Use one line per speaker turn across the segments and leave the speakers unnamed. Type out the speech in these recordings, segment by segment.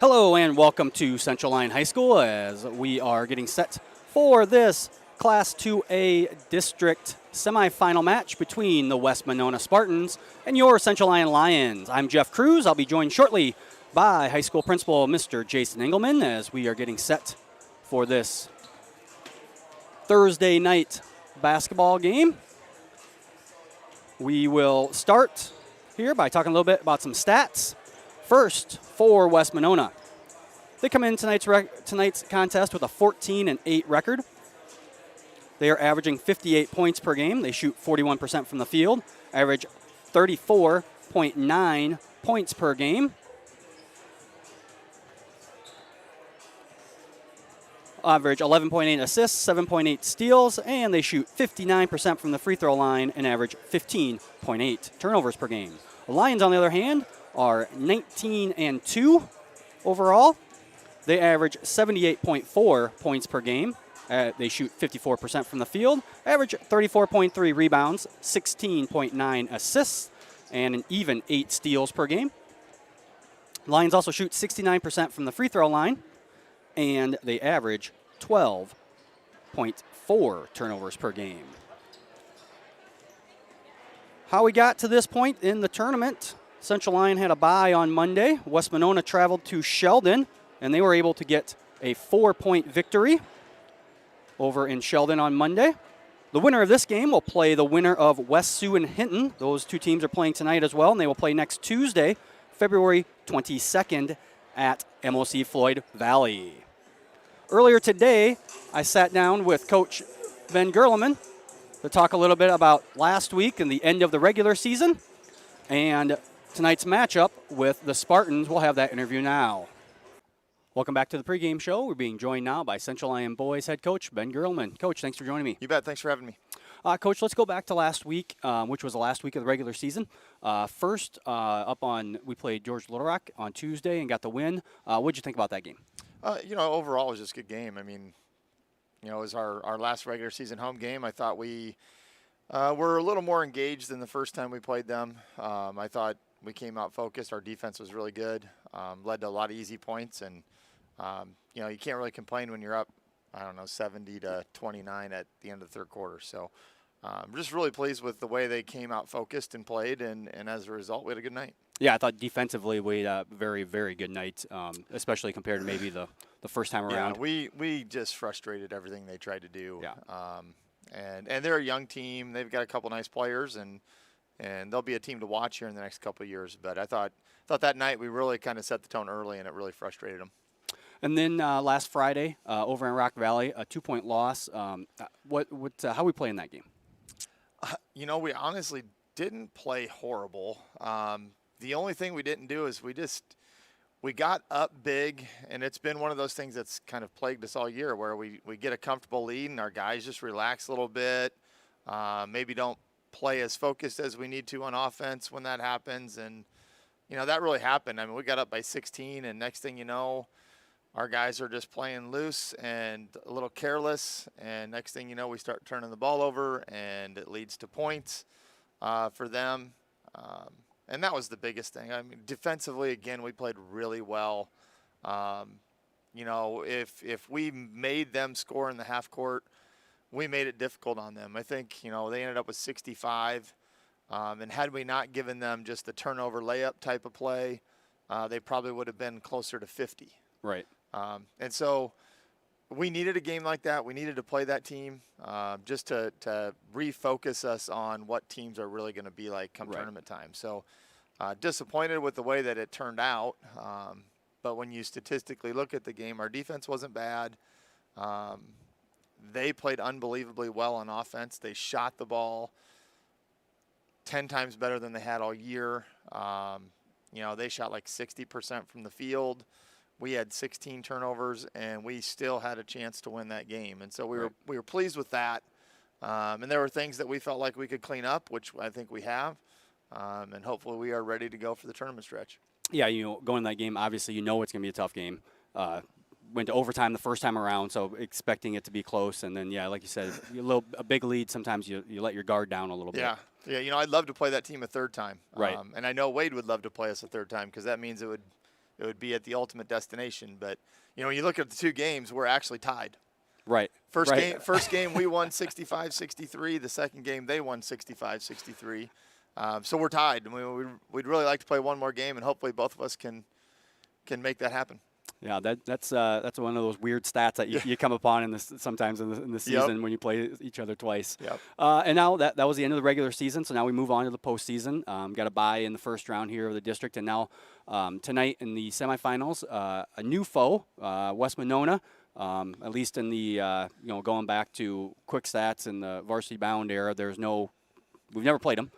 Hello and welcome to Central Lyon High School as we are getting set for this Class 2A District semifinal match between the West Monona Spartans and your Central Lyon Lions. I'm Jeff Cruz. I'll be joined shortly by high school principal Mr. Jason Engelman as we are getting set for this Thursday night basketball game. We will start here by talking a little bit about some stats. First, for West Monona. They come in tonight's contest with a 14-8 record. They are averaging 58 points per game. They shoot 41% from the field, average 34.9 points per game. Average 11.8 assists, 7.8 steals, and they shoot 59% from the free throw line and average 15.8 turnovers per game. The Lions, on the other hand, are 19-2 overall. They average 78.4 points per game. They shoot 54% from the field, average 34.3 rebounds, 16.9 assists, and an even 8 steals per game. Lions also shoot 69% from the free throw line, and they average 12.4 turnovers per game. How we got to this point in the tournament: Central Lyon had a bye on Monday. West Monona traveled to Sheldon, and they were able to get a 4-point victory over in Sheldon on Monday. The winner of this game will play the winner of West Sioux and Hinton. Those two teams are playing tonight as well, and they will play next Tuesday, February 22nd at MOC Floyd Valley. Earlier today, I sat down with Coach Ben Gerleman to talk a little bit about last week and the end of the regular season, and tonight's matchup with the Spartans. We'll have that interview now. Welcome back to the pregame show. We're being joined now by Central Lyon boys head coach Ben Gerleman. Coach, thanks for joining me.
You bet. Thanks for having me.
Coach, let's go back to last week, which was the last week of the regular season. First, we played George Little Rock on Tuesday and got the win. What did you think about that game?
Overall, it was just a good game. I mean, it was our last regular season home game. I thought we were a little more engaged than the first time we played them. I thought we came out focused. Our defense was really good, led to a lot of easy points, and you can't really complain when you're up, 70-29 at the end of the third quarter. So I'm just really pleased with the way they came out focused and played, and as a result, we had a good night.
Yeah, I thought defensively we had a very, very good night, especially compared to maybe the first time around.
Yeah, we just frustrated everything they tried to do.
Yeah.
And they're a young team. They've got a couple nice players, and they'll be a team to watch here in the next couple of years. But I thought that night we really kind of set the tone early, and it really frustrated them.
And then last Friday over in Rock Valley, a 2-point loss. How we play in that game?
We honestly didn't play horrible. The only thing we didn't do is we got up big, and it's been one of those things that's kind of plagued us all year, where we get a comfortable lead and our guys just relax a little bit, maybe don't play as focused as we need to on offense when that happens. And that really happened. I mean, we got up by 16, and next thing you know, our guys are just playing loose and a little careless, and next thing you know, we start turning the ball over, and it leads to points for them. And that was the biggest thing. I mean, defensively, again, we played really well. If we made them score in the half court, we made it difficult on them. I think, they ended up with 65. And had we not given them just the turnover layup type of play, they probably would have been closer to 50.
Right.
And so we needed a game like that. We needed to play that team just to refocus us on what teams are really going to be like come tournament time. So disappointed with the way that it turned out. But when you statistically look at the game, our defense wasn't bad. They played unbelievably well on offense. They shot the ball 10 times better than they had all year. They shot like 60% from the field. We had 16 turnovers, and we still had a chance to win that game. And so we were pleased with that. And there were things that we felt like we could clean up, which I think we have. And hopefully we are ready to go for the tournament stretch.
Yeah, going in that game, obviously it's going to be a tough game. Went to overtime the first time around, so expecting it to be close. And then, like you said, a big lead, sometimes you let your guard down a little bit.
Yeah, I'd love to play that team a third time.
Right.
And I know Wade would love to play us a third time because that means it would it would be at the ultimate destination. But, you know, when you look at the two games, we're actually tied.
Right.
First game we won 65-63. The second game they won 65-63. So we're tied. I mean, we'd really like to play one more game, and hopefully both of us can make that happen.
Yeah, that's one of those weird stats that you come upon sometimes in the season when you play each other twice.
Yep.
And now that was the end of the regular season, so now we move on to the postseason. Got a bye in the first round here of the district, and now tonight in the semifinals, a new foe, West Monona. At least in the going back to quick stats in the varsity bound era, we've never played them.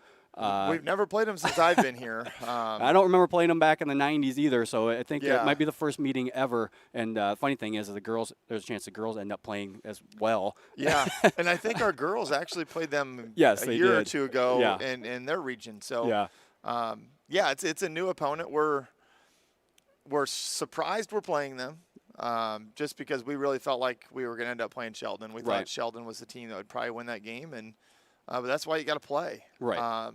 We've never played them since I've been here.
I don't remember playing them back in the 90s either, so I think it might be the first meeting ever. And the funny thing is, there's a chance the girls end up playing as well.
Yeah, and I think our girls actually played them a year or two ago in their region. So, it's a new opponent. We're surprised we're playing them. Just because we really felt like we were going to end up playing Sheldon. We thought Sheldon was the team that would probably win that game, and but that's why you got to play.
Right.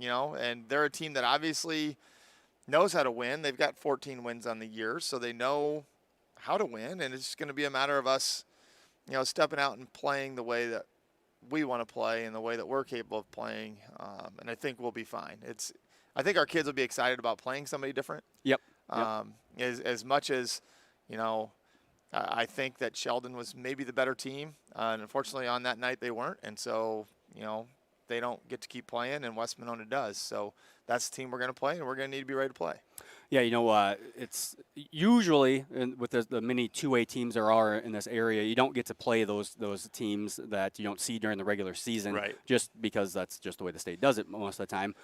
And they're a team that obviously knows how to win. They've got 14 wins on the year, so they know how to win, and it's going to be a matter of us, stepping out and playing the way that we want to play and the way that we're capable of playing, and I think we'll be fine. I think our kids will be excited about playing somebody different.
Yep.
As much as I think that Sheldon was maybe the better team, and unfortunately on that night they weren't, and so they don't get to keep playing, and West Monona does. So that's the team we're going to play, and we're going to need to be ready to play.
Yeah, it's usually with the many 2A teams there are in this area, you don't get to play those teams that you don't see during the regular season, just because that's just the way the state does it most of the time.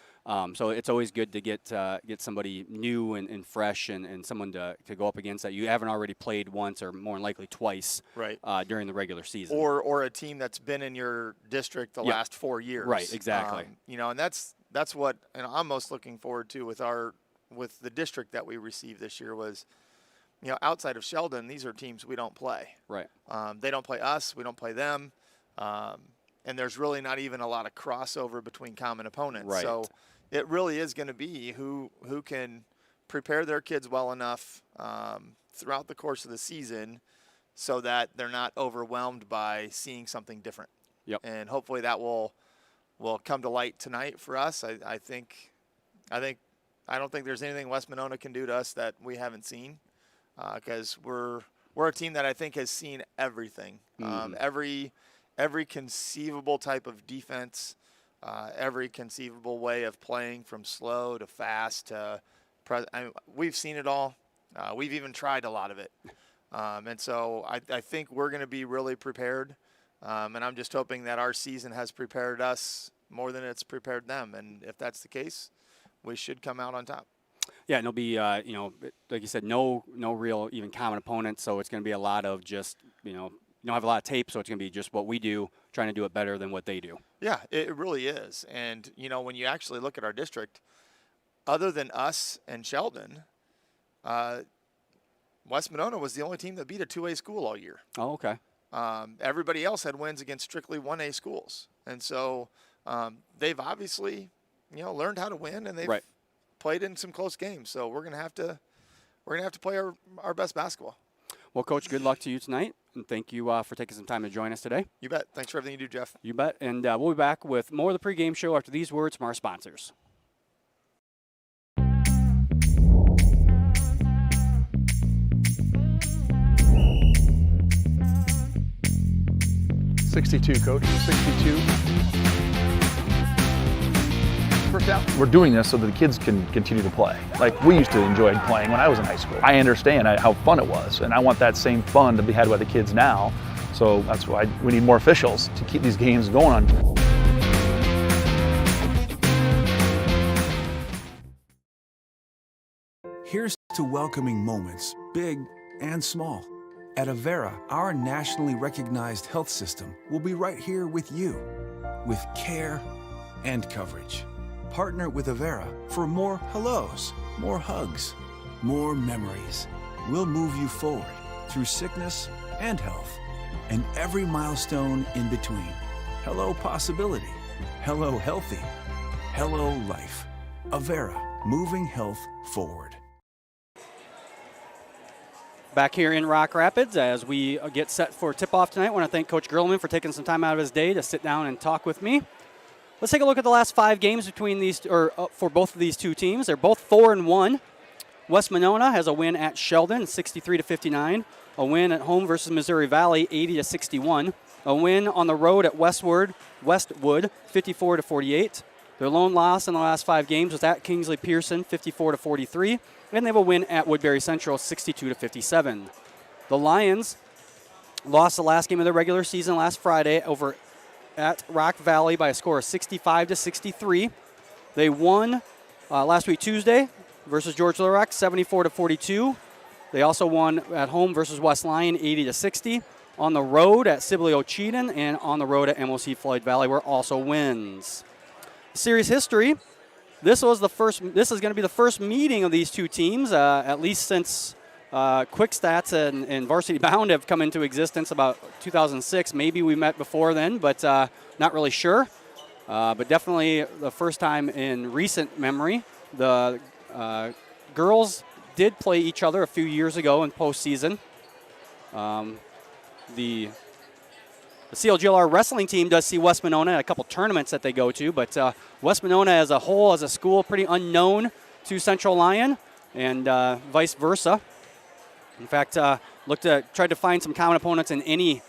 So it's always good to get somebody new and fresh and someone to go up against that you haven't already played once or more than likely twice during the regular season.
Or a team that's been in your district the last 4 years.
Right, exactly.
And that's what I'm most looking forward to with the district that we received this year was, outside of Sheldon, these are teams we don't play.
Right.
They don't play us. We don't play them. And there's really not even a lot of crossover between common opponents.
Right.
So it really is going to be who can prepare their kids well enough throughout the course of the season so that they're not overwhelmed by seeing something different.
Yep.
And hopefully that will come to light tonight for us. I don't think there's anything West Monona can do to us that we haven't seen, because we're a team that I think has seen everything, every conceivable type of defense, every conceivable way of playing from slow to fast to we've seen it all. We've even tried a lot of it, and so I think we're going to be really prepared, and I'm just hoping that our season has prepared us more than it's prepared them, and if that's the case, we should come out on top.
Yeah, and it'll be, like you said, no real even common opponents. So it's going to be a lot of just, you don't have a lot of tape, so it's going to be just what we do, trying to do it better than what they do.
Yeah, it really is. And, when you actually look at our district, other than us and Sheldon, West Monona was the only team that beat a 2A school all year.
Oh, okay.
Everybody else had wins against strictly 1A schools. And so they've obviously – learned how to win, and they've played in some close games. So we're gonna have to play our best basketball.
Well, Coach, good luck to you tonight, and thank you for taking some time to join us today.
You bet. Thanks for everything you do, Jeff.
You bet. And we'll be back with more of the pregame show after these words from our sponsors.
.62, Coach. 62. First down. We're doing this so that the kids can continue to play. Like we used to enjoy playing when I was in high school. I understand how fun it was, and I want that same fun to be had by the kids now. So that's why we need more officials to keep these games going on.
Here's to welcoming moments, big and small. At Avera, our nationally recognized health system will be right here with you, with care and coverage. Partner with Avera for more hellos, more hugs, more memories. We'll move you forward through sickness and health, and every milestone in between. Hello possibility, hello healthy, hello life. Avera, moving health forward.
back here in Rock Rapids as we get set for tip-off tonight. I want to thank Coach Gerlman for taking some time out of his day to sit down and talk with me. Let's take a look at the last 5 games between these, for both of these two teams. They're both 4-1. West Monona has a win at Sheldon, 63-59. A win at home versus Missouri Valley, 80-61. A win on the road at Westwood, 54-48. Their lone loss in the last 5 games was at Kingsley Pearson, 54-43. And they have a win at Woodbury Central, 62-57. The Lions lost the last game of the regular season last Friday over at Rock Valley by a score of 65-63. They won last week Tuesday versus George Little Rock, 74-42. They also won at home versus West Lyon, 80-60. On the road at Sibley Ocheyedan and on the road at MOC Floyd Valley were also wins. Series history. This is going to be the first meeting of these two teams, at least since Quick Stats and Varsity Bound have come into existence about 2006. Maybe we met before then, but not really sure. But definitely the first time in recent memory. The girls did play each other a few years ago in postseason. The CLGLR wrestling team does see West Monona at a couple tournaments that they go to, but West Monona as a whole, as a school, pretty unknown to Central Lyon, and vice versa. In fact, tried to find some common opponents in any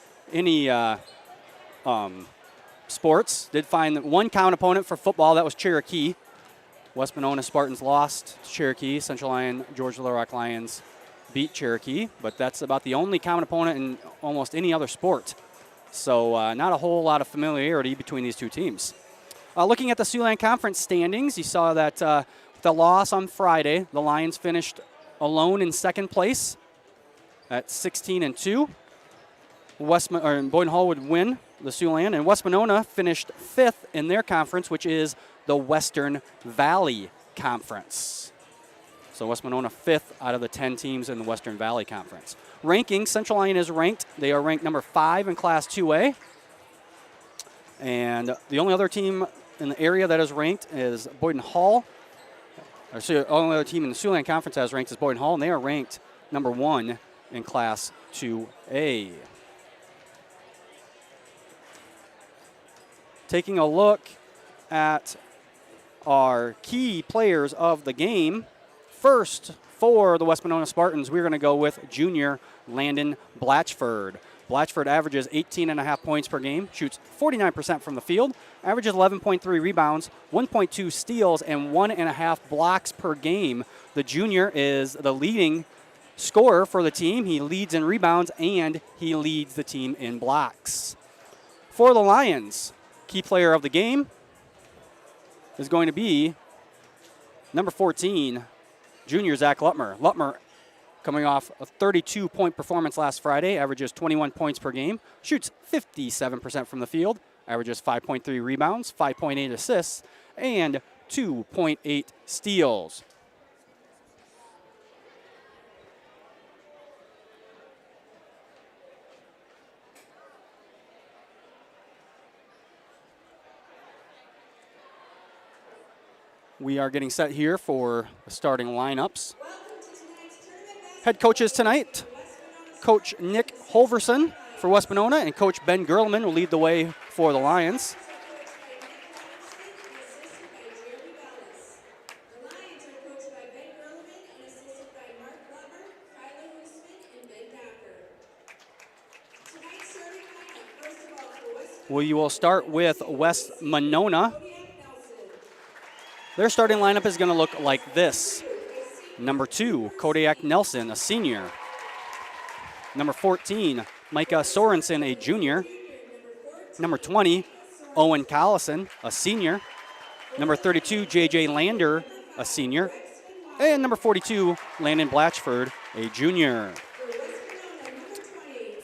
sports. Did find one common opponent for football. That was Cherokee. West Monona Spartans lost to Cherokee. Central Lyon, George Little Rock Lions beat Cherokee, but that's about the only common opponent in almost any other sport. So not a whole lot of familiarity between these two teams. Looking at the Siouxland Conference standings, you saw that with the loss on Friday, the Lions finished alone in second place at 16-2. Boyden Hall would win the Siouxland, and West Monona finished 5th in their conference, which is the Western Valley Conference. So West Monona 5th out of the 10 teams in the Western Valley Conference. Rankings, Central Lyon is ranked. They are ranked number 5 in Class 2A. And the only other team in the area that is ranked is Boyden Hall. The only other team in the Siouxland Conference that is ranked is Boyden Hall, and they are ranked number 1 in Class 2A. Taking a look at our key players of the game. First, for the West Monona Spartans, we're going to go with junior Landon Blatchford. Blatchford averages 18.5 points per game, shoots 49% from the field, averages 11.3 rebounds, 1.2 steals, and 1.5 blocks per game. The junior is the leading scorer for the team. He leads in rebounds, and he leads the team in blocks. For the Lions, key player of the game is going to be number 14, junior Zach Lutmer. Lutmer, coming off a 32-point performance last Friday, averages 21 points per game, shoots 57% from the field, averages 5.3 rebounds, 5.8 assists, and 2.8 steals. We are getting set here for the starting lineups. Head coaches tonight, Coach Nick Holverson for West Monona and Coach Ben Gerlman will lead the way for the Lions. We will start with West Monona. Their starting lineup is going to look like this. Number 2, Kodiak Nelson, a senior. Number 14, Micah Sorensen, a junior. Number 20, Owen Collison, a senior. Number 32, J.J. Lander, a senior. And number 42, Landon Blatchford, a junior.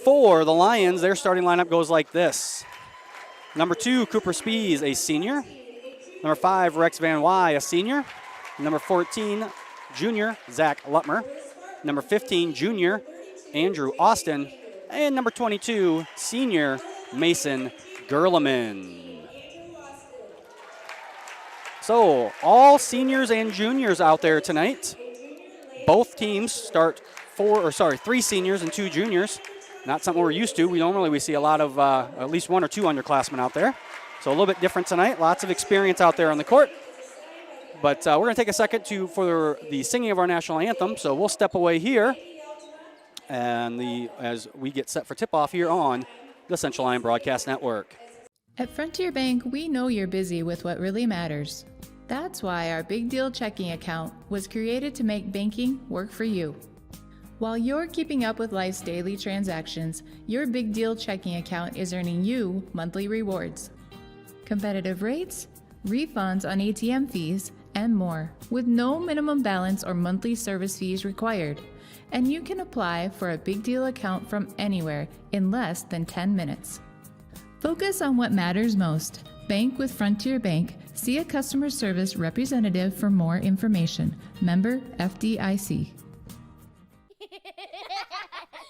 For the Lions, their starting lineup goes like this. Number 2, Cooper Spees, a senior. Number 5, Rex Van Wy, a senior. Number 14, junior Zach Lutmer. Number 15, junior Andrew Austin. And number 22, senior Mason Gerleman. So all seniors and juniors out there tonight. Both teams start 3 seniors and 2 juniors. Not something we're used to. We see a lot of at least 1 or 2 underclassmen out there. So a little bit different tonight. Lots of experience out there on the court. But we're going to take a second for the singing of our national anthem. So we'll step away here, and as we get set for tip-off here on the Central Lyon Broadcast Network.
At Frontier Bank, we know you're busy with what really matters. That's why our Big Deal checking account was created to make banking work for you. While you're keeping up with life's daily transactions, your Big Deal checking account is earning you monthly rewards. Competitive rates, refunds on ATM fees, and more, with no minimum balance or monthly service fees required. And you can apply for a Big Deal account from anywhere in less than 10 minutes. Focus on what matters most. Bank with Frontier Bank. See a customer service representative for more information. Member FDIC.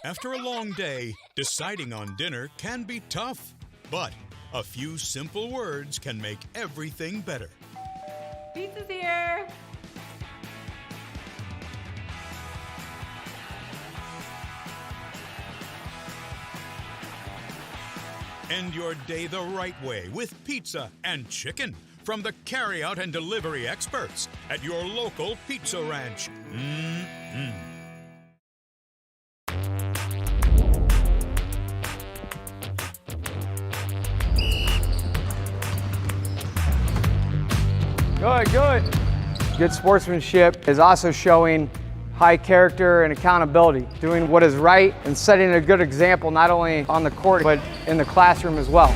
After a long day, deciding on dinner can be tough, but a few simple words can make everything better.
Pizza's here!
End your day the right way with pizza and chicken from the carryout and delivery experts at your local Pizza Ranch.
Good. Good sportsmanship is also showing high character and accountability, doing what is right and setting a good example not only on the court but in the classroom as well.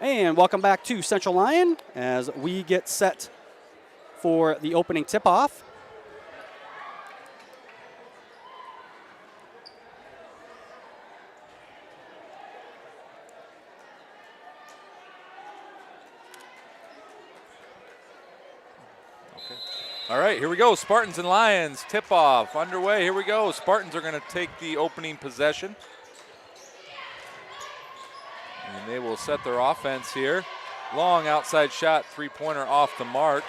And welcome back to Central Lyon as we get set for the opening tip-off.
All right, here we go. Spartans and Lions tip-off underway. Here we go. Spartans are going to take the opening possession. And they will set their offense here. Long outside shot, three-pointer off the mark.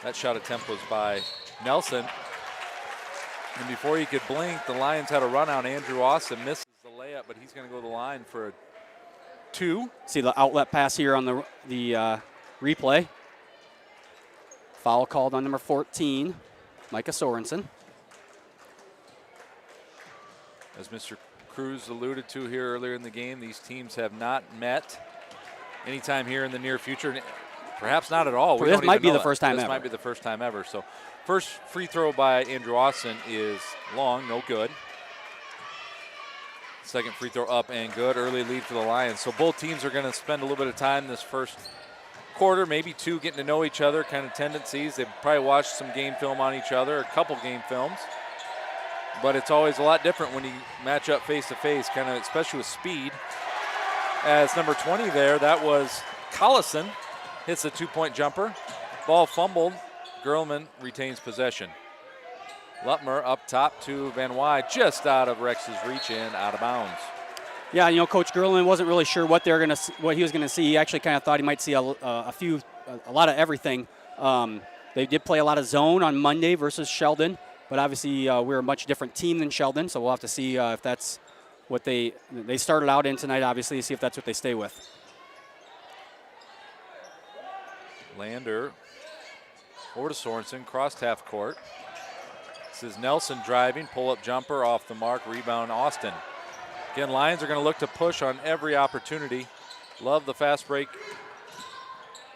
That shot attempt was by Nelson. And before you could blink, the Lions had a run out. Andrew Austin misses the layup, but he's going to go to the line for a 2.
See the outlet pass here on the replay. Foul called on number 14, Micah Sorensen.
As Mr. Cruz alluded to here earlier in the game, these teams have not met anytime here in the near future. Perhaps not at all.
This might be the first time ever.
This might be the first time ever. So first free throw by Andrew Austin is long, no good. Second free throw up and good. Early lead for the Lions. So both teams are going to spend a little bit of time this first quarter, maybe 2, getting to know each other, kind of tendencies. They've probably watched some game film on each other, a couple game films. But it's always a lot different when you match up face to face, kind of especially with speed. As number 20 there, that was Collison, hits a 2-point jumper. Ball fumbled. Gerlman retains possession. Lutmer up top to Van Wy, just out of Rex's reach and out of bounds.
Yeah, Coach Gerlin wasn't really sure what he was going to see. He actually kind of thought he might see a lot of everything. They did play a lot of zone on Monday versus Sheldon, but obviously we're a much different team than Sheldon, so we'll have to see if that's what they started out in tonight, obviously, see if that's what they stay with.
Lander over to Sorensen, crossed half court. This is Nelson driving, pull-up jumper off the mark, rebound Austin. Again, Lions are going to look to push on every opportunity. Love the fast break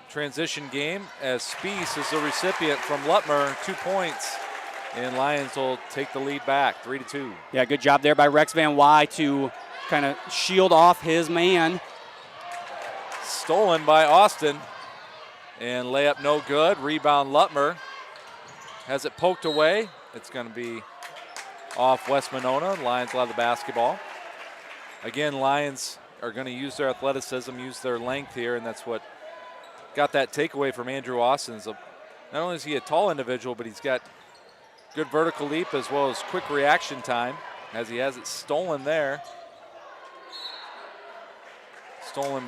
transition game as Spies is the recipient from Lutmer, 2 points. And Lions will take the lead back, 3-2.
Yeah, good job there by Rex Van Wy to kind of shield off his man.
Stolen by Austin. And layup no good. Rebound Lutmer. Has it poked away. It's going to be off West Monona. Lions will have the basketball. Again, Lions are going to use their athleticism, use their length here, and that's what got that takeaway from Andrew Austin. So not only is he a tall individual, but he's got good vertical leap as well as quick reaction time as he has it stolen there. stolen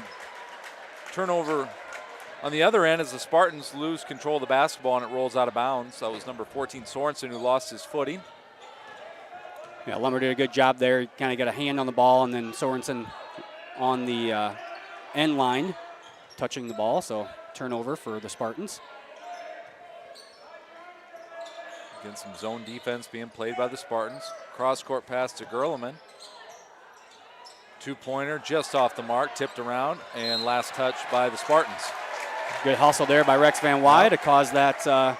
turnover on the other end as the Spartans lose control of the basketball and it rolls out of bounds. That was number 14, Sorensen, who lost his footing.
Yeah, Lumber did a good job there. He kind of got a hand on the ball, and then Sorensen on the end line touching the ball, so turnover for the Spartans.
Again, some zone defense being played by the Spartans. Cross-court pass to Gerleman. Two-pointer just off the mark, tipped around, and last touch by the Spartans.
Good hustle there by Rex Van Wy to cause that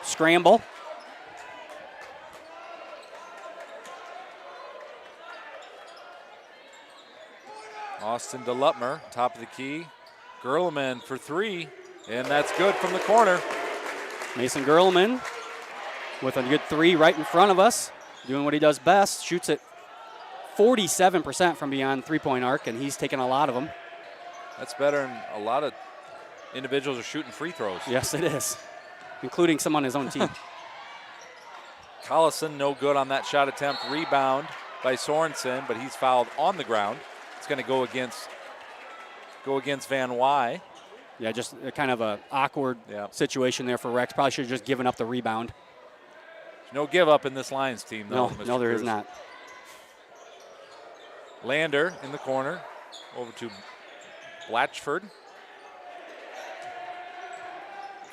scramble.
Austin to Lutmer, top of the key. Gerleman for three, and that's good from the corner.
Mason Gerleman with a good three right in front of us, doing what he does best. Shoots it 47% from beyond the three-point arc, and he's taken a lot of them.
That's better than a lot of individuals are shooting free throws.
Yes, it is, including some on his own team.
Collison no good on that shot attempt. Rebound by Sorensen, but he's fouled on the ground. It's going to go against Van Wy.
Yeah, just a kind of a awkward situation there for Rex. Probably should have just given up the rebound.
No give up in this Lions team, though.
No, there is not.
Lander in the corner, over to Blatchford.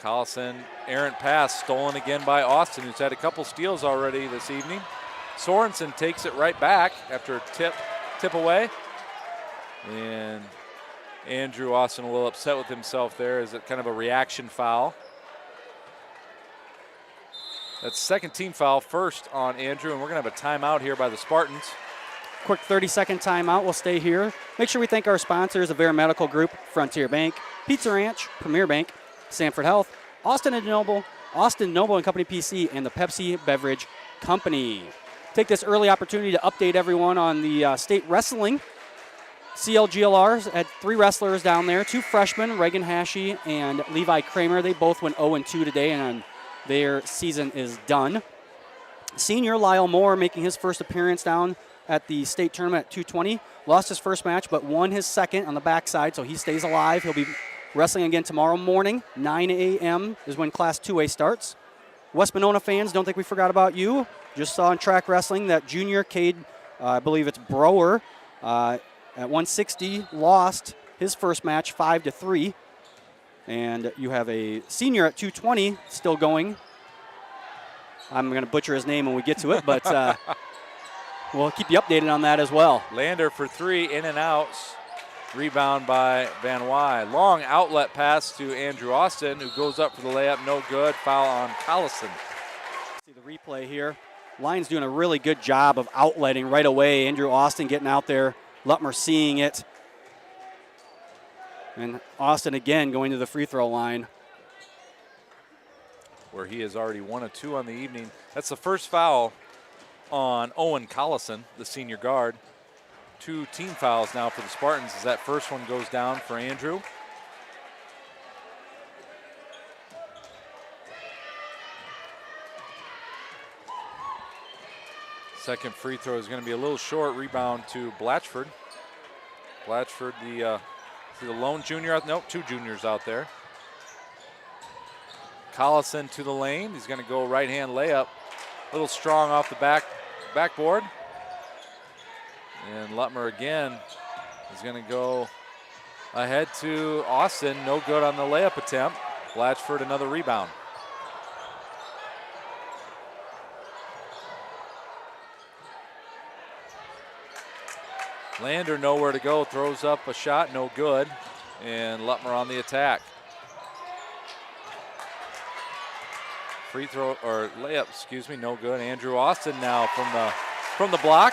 Collison, errant pass, stolen again by Austin, who's had a couple steals already this evening. Sorensen takes it right back after a tip away. And Andrew Austin a little upset with himself there. Is it kind of a reaction foul? That's second team foul, first on Andrew, and we're going to have a timeout here by the Spartans.
Quick 30-second timeout. We'll stay here. Make sure we thank our sponsors, Avera Medical Group, Frontier Bank, Pizza Ranch, Premier Bank, Sanford Health, Austin Noble and Company PC, and the Pepsi Beverage Company. Take this early opportunity to update everyone on the state wrestling. CLGLRs had 3 wrestlers down there, 2 freshmen, Reagan Hashey and Levi Kramer. They both went 0-2 today, and their season is done. Senior Lyle Moore making his first appearance down at the state tournament at 220. Lost his first match, but won his second on the backside, so he stays alive. He'll be wrestling again tomorrow morning. 9 a.m. is when Class 2A starts. West Monona fans, don't think we forgot about you. Just saw in track wrestling that junior Cade, I believe it's Brower, at 160, lost his first match 5-3. And you have a senior at 220 still going. I'm going to butcher his name when we get to it, but we'll keep you updated on that as well.
Lander for 3, in and out. Rebound by Van Wy. Long outlet pass to Andrew Austin, who goes up for the layup. No good. Foul on Collison.
See the replay here. Lions doing a really good job of outletting right away. Andrew Austin getting out there. Lutmer seeing it. And Austin again going to the free throw line,
where he has already 1 of 2 on the evening. That's the first foul on Owen Collison, the senior guard. 2 team fouls now for the Spartans as that first one goes down for Andrew. Second free throw is going to be a little short. Rebound to Blatchford. Blatchford, the lone junior. Nope, 2 juniors out there. Collison to the lane. He's going to go right-hand layup. A little strong off the backboard. And Lutmer again is going to go ahead to Austin. No good on the layup attempt. Blatchford another rebound. Lander nowhere to go, throws up a shot, no good. And Lutmer on the attack. Free throw, or layup, excuse me, no good. Andrew Austin now from the block.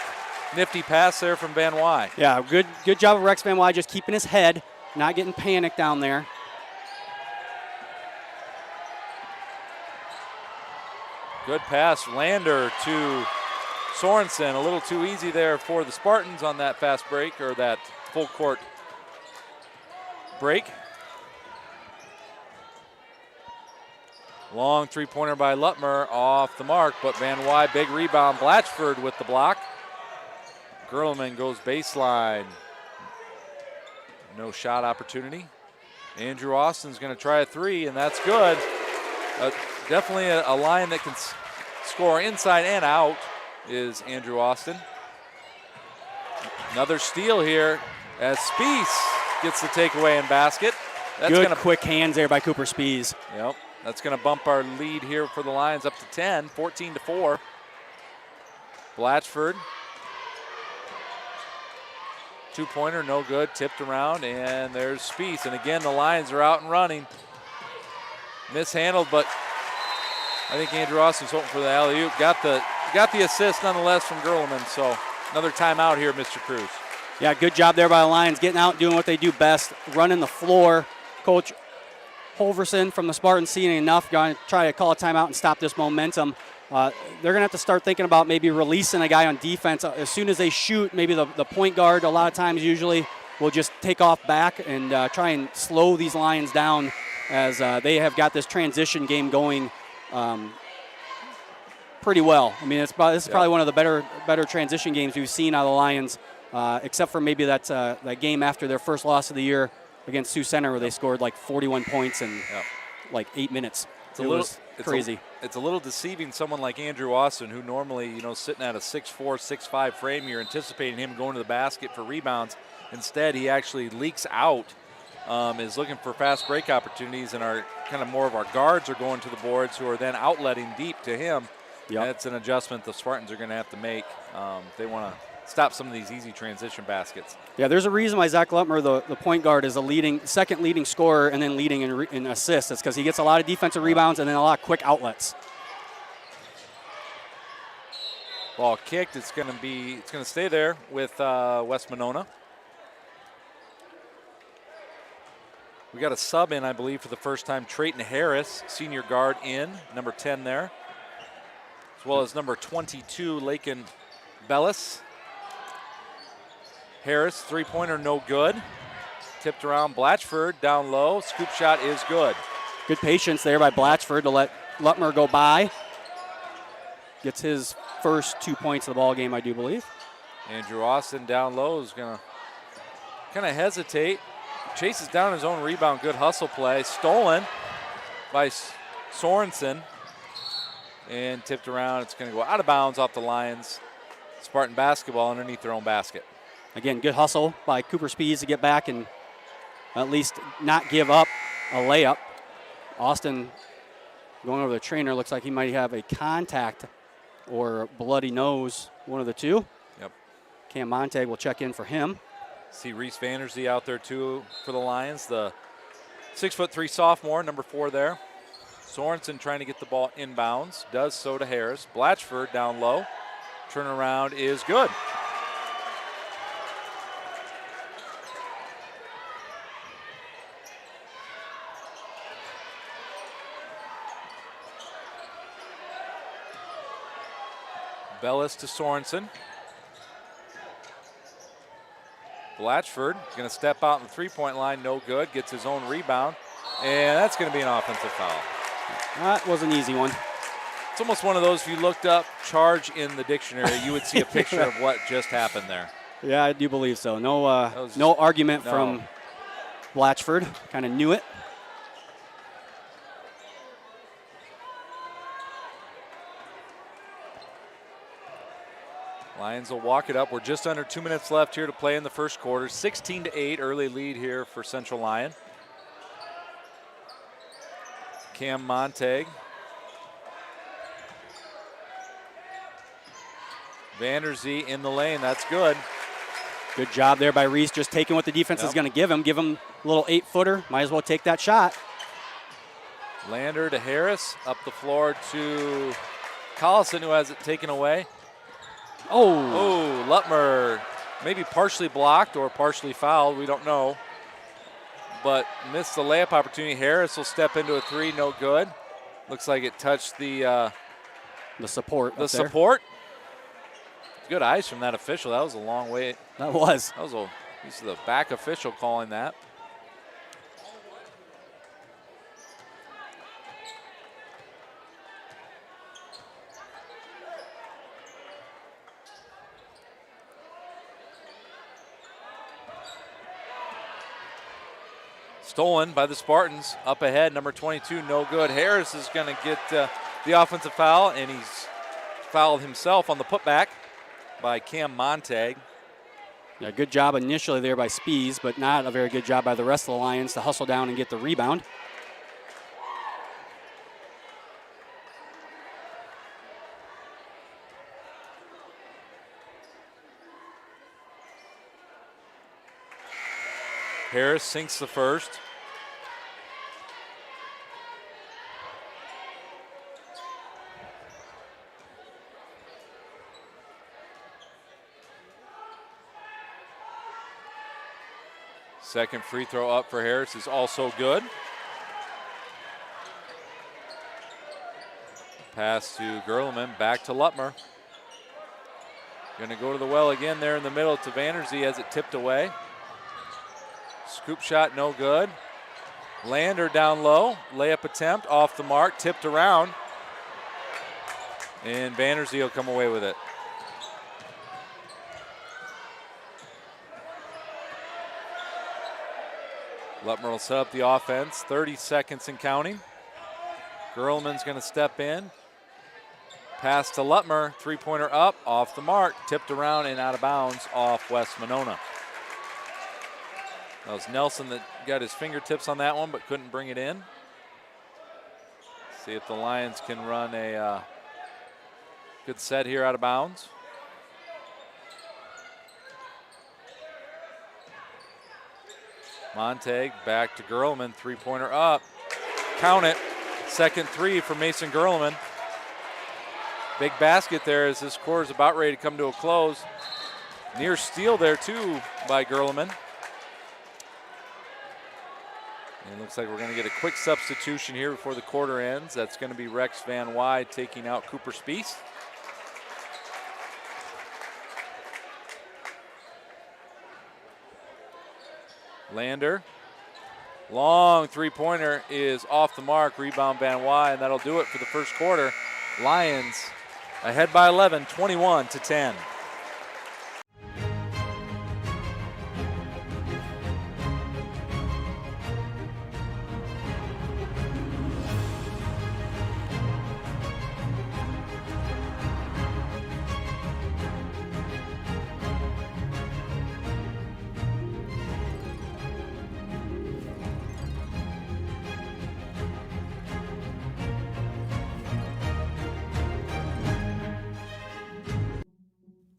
Nifty pass there from Van Wy.
Yeah, good job of Rex Van Wy just keeping his head, not getting panicked down there.
Good pass, Lander to Sorensen. A little too easy there for the Spartans on that fast break, or that full court break. Long three-pointer by Lutmer off the mark, but Van Wy, big rebound. Blatchford with the block. Gerleman goes baseline. No shot opportunity. Andrew Austin's going to try a three, and that's good. Definitely a line that can score inside and out is Andrew Austin. Another steal here as Spies gets the takeaway and basket. That's
Good quick hands there by Cooper Spies.
Yep, that's going to bump our lead here for the Lions up to 10, 14-4. Blatchford. Two-pointer, no good, tipped around, and there's Spies. And again, the Lions are out and running. Mishandled, but I think Andrew Austin's hoping for the alley-oop. Got the assist nonetheless from Gerleman, so another timeout here, Mr. Cruz.
Yeah, good job there by the Lions, getting out and doing what they do best, running the floor. Coach Holverson from the Spartans seeing enough, going to try to call a timeout and stop this momentum. They're going to have to start thinking about maybe releasing a guy on defense. As soon as they shoot, maybe the point guard a lot of times usually will just take off back and try and slow these Lions down as they have got this transition game going pretty well. I mean, this is probably one of the better transition games we've seen out of the Lions, except for maybe that game after their first loss of the year against Sioux Center where they scored like 41 points in like 8 minutes. It was crazy.
It's a little deceiving someone like Andrew Austin, who normally, sitting at a 6'4", 6'5" frame, you're anticipating him going to the basket for rebounds. Instead, he actually leaks out, is looking for fast break opportunities, and our kind of more of our guards are going to the boards, who are then outletting deep to him. Yep. That's an adjustment the Spartans are going to have to make if they want to stop some of these easy transition baskets.
Yeah, there's a reason why Zach Lutmer, the point guard, is a second leading scorer and then leading in assists. It's because he gets a lot of defensive rebounds and then a lot of quick outlets.
Ball kicked. It's going to stay there with West Monona. We got a sub in, I believe, for the first time. Trayton Harris, senior guard, in number 10 there, as well as number 22, Lakin Bellis. Harris, three-pointer, no good. Tipped around. Blatchford down low. Scoop shot is good.
Good patience there by Blatchford to let Lutmer go by. Gets his first 2 points of the ball game, I do believe.
Andrew Austin down low is going to kind of hesitate. Chases down his own rebound. Good hustle play. Stolen by Sorensen. And tipped around. It's going to go out of bounds off the Lions. Spartan basketball underneath their own basket.
Again, good hustle by Cooper Spies to get back and at least not give up a layup. Austin going over the trainer. Looks like he might have a contact or bloody nose, one of the two.
Yep.
Cam Montag will check in for him.
See Reese Vandersee out there too for the Lions. The 6'3" sophomore, number 4 there. Sorensen trying to get the ball inbounds. Does so to Harris. Blatchford down low. Turnaround is good. Bellis to Sorensen. Blatchford going to step out on the three-point line, no good. Gets his own rebound, and that's going to be an offensive foul.
That was an easy one.
It's almost one of those, if you looked up charge in the dictionary, you would see a picture of what just happened there.
Yeah, I do believe so. No argument from Blatchford. Kind of knew it.
Lions will walk it up. We're just under 2 minutes left here to play in the first quarter. 16-8, early lead here for Central Lyon. Cam Montag. Vandersee in the lane, that's good.
Good job there by Reese, just taking what the defense is going to give him. Give him a little 8-footer. Might as well take that shot.
Lander to Harris, up the floor to Collison, who has it taken away. Oh, Lutmer maybe partially blocked or partially fouled. We don't know. But missed the layup opportunity. Harris will step into a three, no good. Looks like it touched the
support.
The support. Good eyes from that official. That was a long way.
That was.
He's the back official calling that. Stolen by the Spartans. Up ahead, number 22, no good. Harris is going to get the offensive foul, and he's fouled himself on the putback by Cam Montag.
Yeah, good job initially there by Spees, but not a very good job by the rest of the Lions to hustle down and get the rebound.
Harris sinks the first. Second free throw up for Harris is also good. Pass to Gerleman, back to Lutmer. Gonna go to the well again there in the middle to Vanderzee as it tipped away. Scoop shot, no good. Lander down low, layup attempt off the mark, tipped around. And Vanderzee will come away with it. Lutmer will set up the offense, 30 seconds and counting. Gerleman's gonna step in. Pass to Lutmer, three-pointer up, off the mark, tipped around and out of bounds off West Monona. That was Nelson that got his fingertips on that one but couldn't bring it in. See if the Lions can run a good set here out of bounds. Montag back to Gerleman, three-pointer up. Count it. Second three for Mason Gerleman. Big basket there as this quarter is about ready to come to a close. Near steal there too by Gerleman. And it looks like we're going to get a quick substitution here before the quarter ends. That's going to be Rex Van Wy taking out Cooper Spees. Lander, long three-pointer is off the mark, rebound Van Wy, and that'll do it for the first quarter. Lions ahead by 11, 21-10.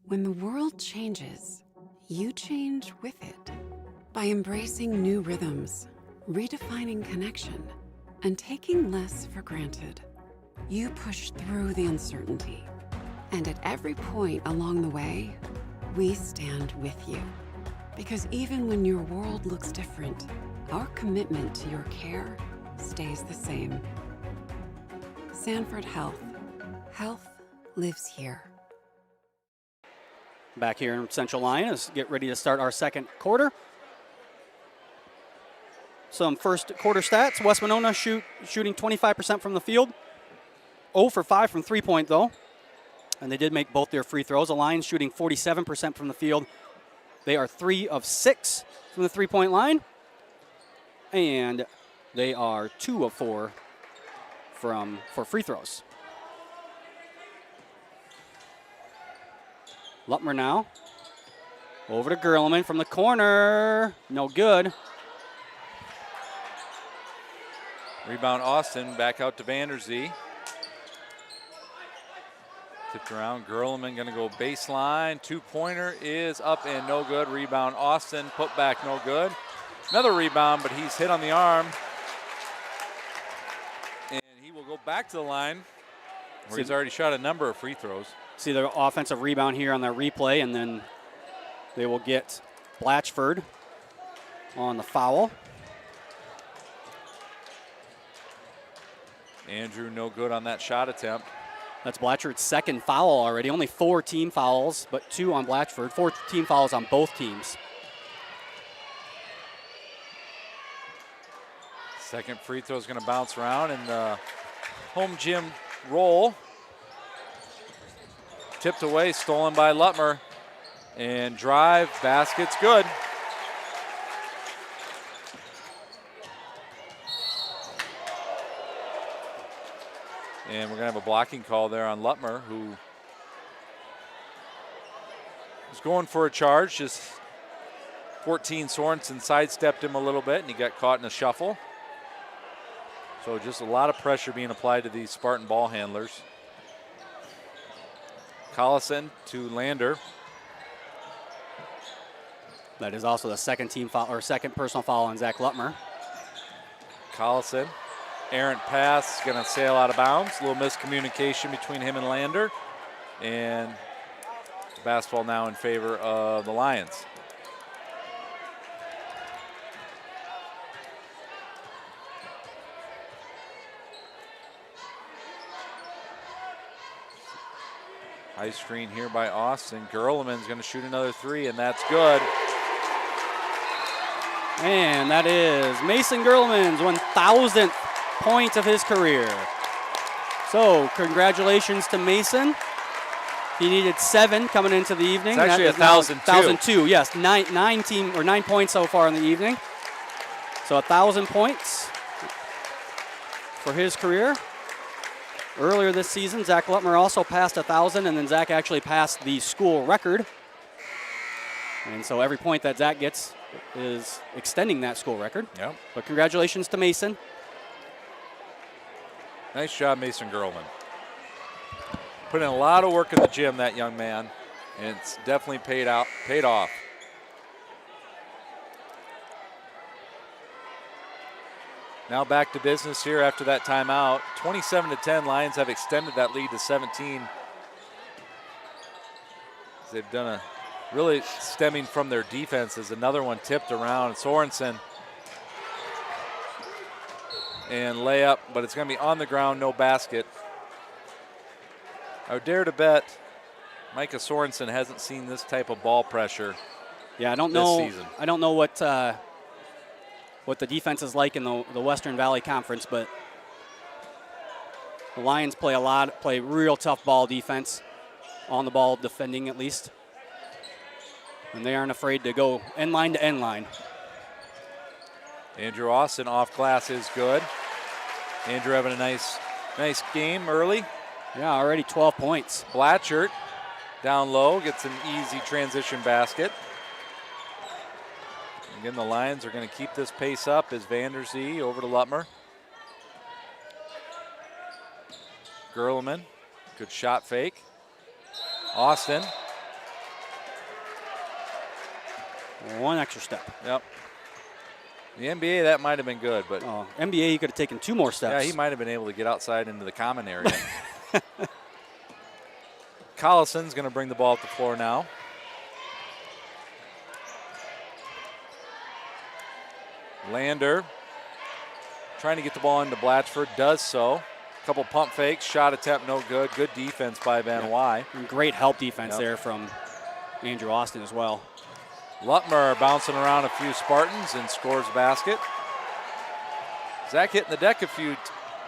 When the world changes, you change with it. By embracing new rhythms, redefining connection, and taking less for granted, you push through the uncertainty. And at every point along the way, we stand with you. Because even when your world looks different, our commitment to your care stays the same. Sanford Health. Health lives here.
Back here in Central Lyon as get ready to start our second quarter. Some first quarter stats. West Monona shooting 25% from the field. 0 for 5 from three-point though. And they did make both their free throws. The Lions shooting 47% from the field. They are 3 of 6 from the three-point line. And they are 2 of 4 for free throws. Lutmer now. Over to Gerleman from the corner. No good.
Rebound Austin, back out to Vanderzee. Tipped around, Gerleman gonna go baseline. Two-pointer is up and no good. Rebound Austin, put back no good. Another rebound, but he's hit on the arm. And he will go back to the line where he's already shot a number of free throws.
See the offensive rebound here on the replay, and then they will get Blatchford on the foul.
Andrew no good on that shot attempt.
That's Blatchford's second foul already. Only 4 team fouls, but 2 on Blatchford. 4 team fouls on both teams.
Second free throw is going to bounce around, and the home gym roll. Tipped away, stolen by Lutmer. And drive, basket's good. And we're going to have a blocking call there on Lutmer, who was going for a charge. Just 14 Sorensen sidestepped him a little bit, and he got caught in a shuffle. So just a lot of pressure being applied to these Spartan ball handlers. Collison to Lander.
That is also the second team foul, or second personal foul on Zach Lutmer.
Collison, errant pass, going to sail out of bounds. A little miscommunication between him and Lander. And the basketball now in favor of the Lions. High screen here by Austin. Gerleman's going to shoot another three, and that's good.
And that is Mason Gerleman's 1,000th point of his career. So congratulations to Mason. He needed 7 coming into the evening.
It's actually 1,002.
1,002, yes. 9 points so far in the evening. So 1,000 points for his career. Earlier this season, Zach Lutmer also passed 1,000, and then Zach actually passed the school record. And so every point that Zach gets is extending that school record.
Yep.
But congratulations to Mason.
Nice job, Mason Gerleman. Put in a lot of work in the gym, that young man, and it's definitely paid off. Now back to business here after that timeout. 27-10, Lions have extended that lead to 17. They've done a really stemming from their defense as another one tipped around. Sorensen and layup, but it's going to be on the ground, no basket. I would dare to bet Micah Sorensen hasn't seen this type of ball pressure.
Yeah, I don't know.
This season.
I don't know what the defense is like in the Western Valley Conference, but the Lions play real tough ball defense, on the ball defending at least. And they aren't afraid to go end line to end line.
Andrew Austin off glass is good. Andrew having a nice game early.
Yeah, already 12 points.
Blatchert down low gets an easy transition basket. Again, the Lions are going to keep this pace up as Vanderzee over to Lutmer. Gerleman, good shot fake. Austin.
One extra step.
Yep. The NBA, that might have been good, but
NBA, he could have taken 2 more steps.
yeah, he might have been able to get outside into the common area. Collison's going to bring the ball up the floor now. Lander trying to get the ball into Blatchford, does so. A couple pump fakes, shot attempt no good. Good defense by Van Wy.
And great help defense there from Andrew Austin as well.
Lutmer bouncing around a few Spartans and scores a basket. Zach hitting the deck a few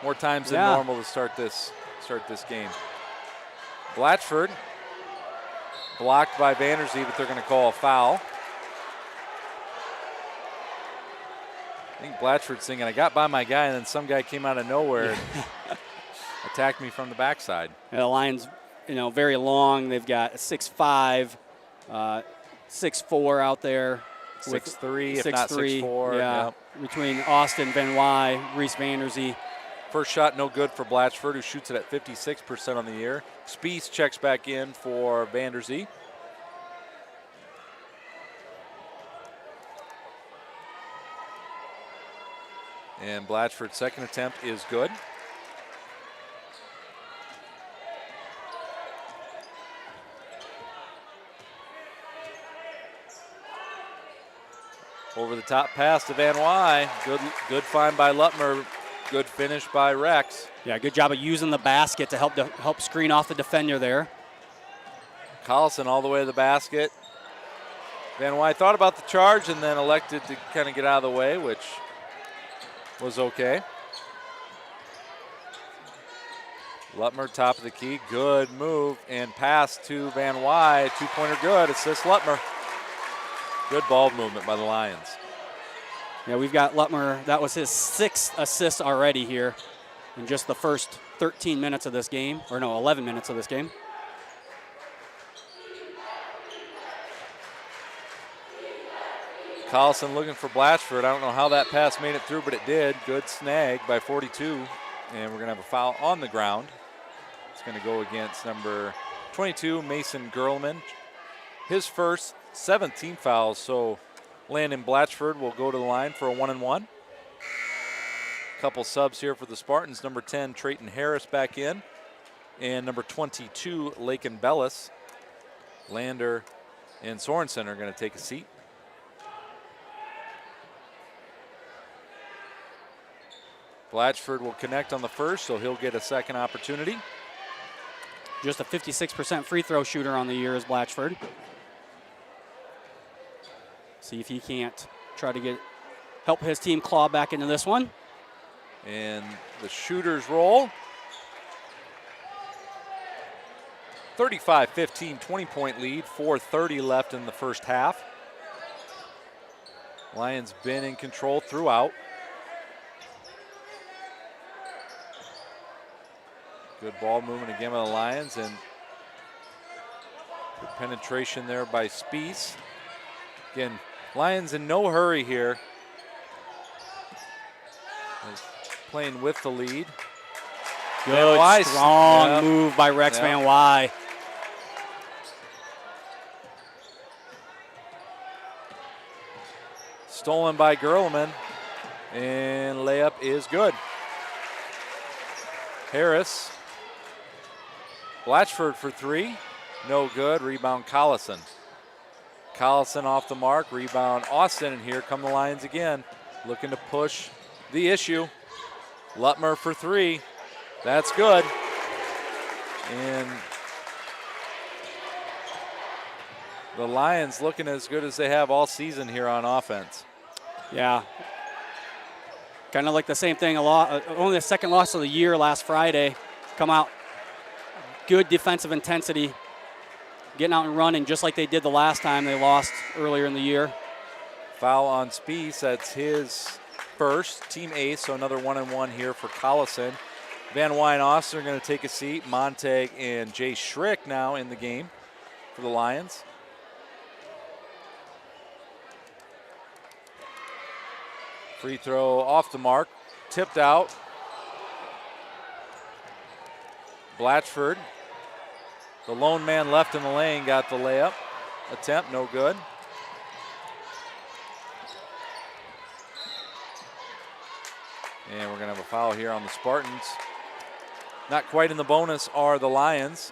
more times than normal to start this game. Blatchford blocked by Vanderzee, but they're going to call a foul. I think Blatchford's thinking, I got by my guy, and then some guy came out of nowhere and attacked me from the backside.
Yeah, the Lions, very long. They've got a 6'5", 6'4" out there.
6'3", if not 6'4".
Yeah, between Austin, Van Wy, Reese Vanderzee.
First shot no good for Blatchford, who shoots it at 56% on the year. Spieth checks back in for Vanderzee. And Blatchford's second attempt is good. Over the top pass to Van Wy. Good find by Lutmer. Good finish by Rex.
Yeah, good job of using the basket to help screen off the defender there.
Collison all the way to the basket. Van Wy thought about the charge and then elected to kind of get out of the way, which was okay. Lutmer, top of the key, good move and pass to Van Wy. 2-pointer good, assist Lutmer. Good ball movement by the Lions.
Yeah, we've got Lutmer. That was his 6th assist already here in just the first 13 minutes of this game, or no, 11 minutes of this game.
Collison looking for Blatchford. I don't know how that pass made it through, but it did. Good snag by 42. And we're going to have a foul on the ground. It's going to go against number 22, Mason Gerlman. His first 7th team foul. So Landon Blatchford will go to the line for a 1-and-1. Couple subs here for the Spartans. Number 10, Trayton Harris back in. And number 22, Lakin Bellis. Lander and Sorensen are going to take a seat. Blatchford will connect on the first, so he'll get a second opportunity.
Just a 56% free throw shooter on the year is Blatchford. See if he can't try to help his team claw back into this one.
And the shooters roll. 35-15, 20-point lead, 4:30 left in the first half. Lions been in control throughout. Good ball movement again by the Lions, and good penetration there by Spies. Again, Lions in no hurry here. Playing with the lead.
Good, strong move by Rex Van Wy.
Stolen by Gerlman, and layup is good. Harris. Blatchford for three, no good. Rebound Collison. Collison off the mark, rebound Austin, and here come the Lions again, looking to push the issue. Lutmer for three, that's good. And the Lions looking as good as they have all season here on offense.
Yeah. Kind of like the same thing a lot. Only the second loss of the year last Friday. Come out. Good defensive intensity. Getting out and running just like they did the last time they lost earlier in the year.
Foul on Spies. That's his first. Team ace, so another 1-and-1 here for Collison. Van Wy and Austin are going to take a seat. Montag and Jay Schrick now in the game for the Lions. Free throw off the mark, tipped out. Blatchford, the lone man left in the lane, got the layup. Attempt, no good. And we're going to have a foul here on the Spartans. Not quite in the bonus are the Lions.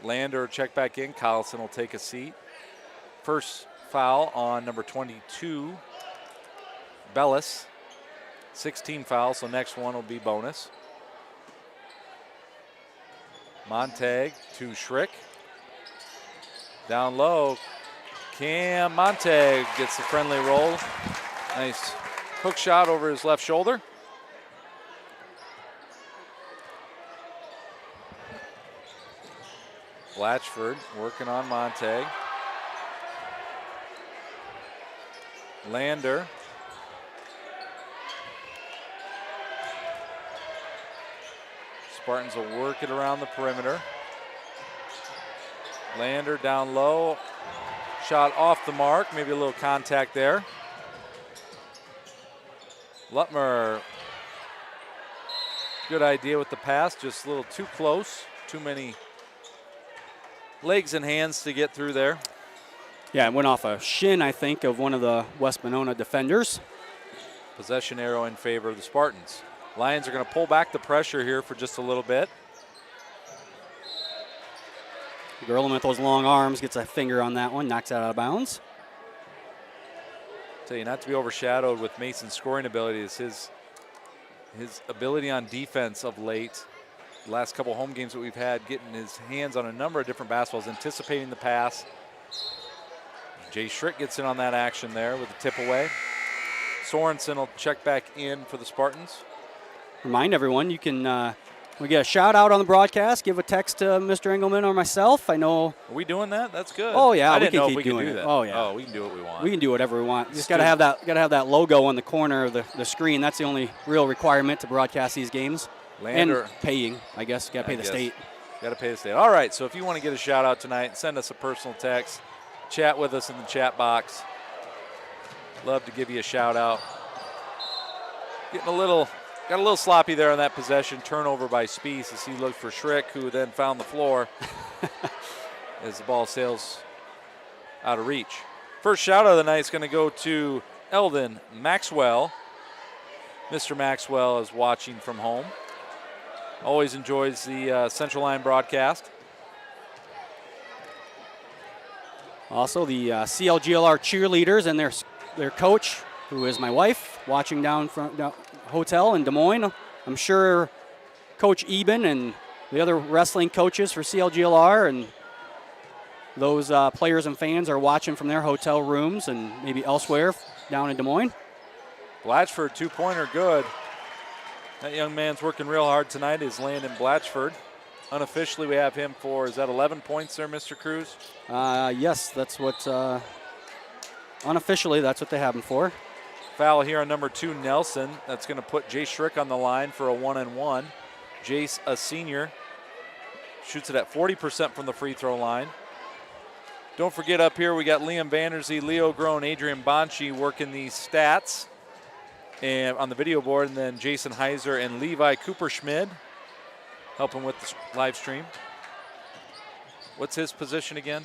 Lander check back in. Collison will take a seat. First foul on number 22, Bellis. 16 fouls, so next one will be bonus. Montag to Schrick. Down low, Cam Montag gets the friendly roll. Nice hook shot over his left shoulder. Blatchford working on Montag. Lander. Spartans will work it around the perimeter. Lander down low. Shot off the mark, maybe a little contact there. Lutmer, good idea with the pass, just a little too close. Too many legs and hands to get through there.
Yeah, it went off a shin, I think, of one of the West Monona defenders.
Possession arrow in favor of the Spartans. Lions are going to pull back the pressure here for just a little bit.
Gerlman with those long arms gets a finger on that one, knocks it out of bounds.
Tell you, not to be overshadowed with Mason's scoring ability is his ability on defense of late. The last couple home games that we've had, getting his hands on a number of different basketballs, anticipating the pass. Jay Schrick gets in on that action there with a tip away. Sorensen will check back in for the Spartans.
Remind everyone, you can We get a shout out on the broadcast. Give a text to Mr. Engelman or myself. I know.
Are we doing that? That's good.
Oh yeah,
I
we
didn't
can
know
keep
if we could
doing
do
it.
that.
Oh yeah.
Oh, we can do what we want.
We can do whatever we want. Just gotta have that logo on the corner of the screen. That's the only real requirement to broadcast these games.
Lander.
And paying, I guess. Gotta pay the state.
Got to pay the state. All right, so if you want to get a shout out tonight, send us a personal text. Chat with us in the chat box. Love to give you a shout out. Got a little sloppy there on that possession. Turnover by Spies as he looked for Schrick, who then found the floor as the ball sails out of reach. First shout out of the night is going to go to Eldon Maxwell. Mr. Maxwell is watching from home. Always enjoys the Central Line broadcast.
Also, the CLGLR cheerleaders and their coach, who is my wife, watching down from the hotel in Des Moines. I'm sure Coach Eben and the other wrestling coaches for CLGLR and those players and fans are watching from their hotel rooms and maybe elsewhere down in Des Moines.
Blatchford, two-pointer, good. That young man's working real hard tonight is Landon Blatchford. Unofficially, we have him for, is that 11 points there, Mr. Cruz?
Yes, that's what, unofficially, that's what they have him for.
Foul here on number 2, Nelson. That's going to put Jay Schrick on the line for a 1-and-1. Jace, a senior, shoots it at 40% from the free throw line. Don't forget up here, we got Liam Vanderzee, Leo Groen, Adrian Bonchi working these stats and on the video board, and then Jason Heiser and Levi Cooper-Schmid helping with the live stream. What's his position again?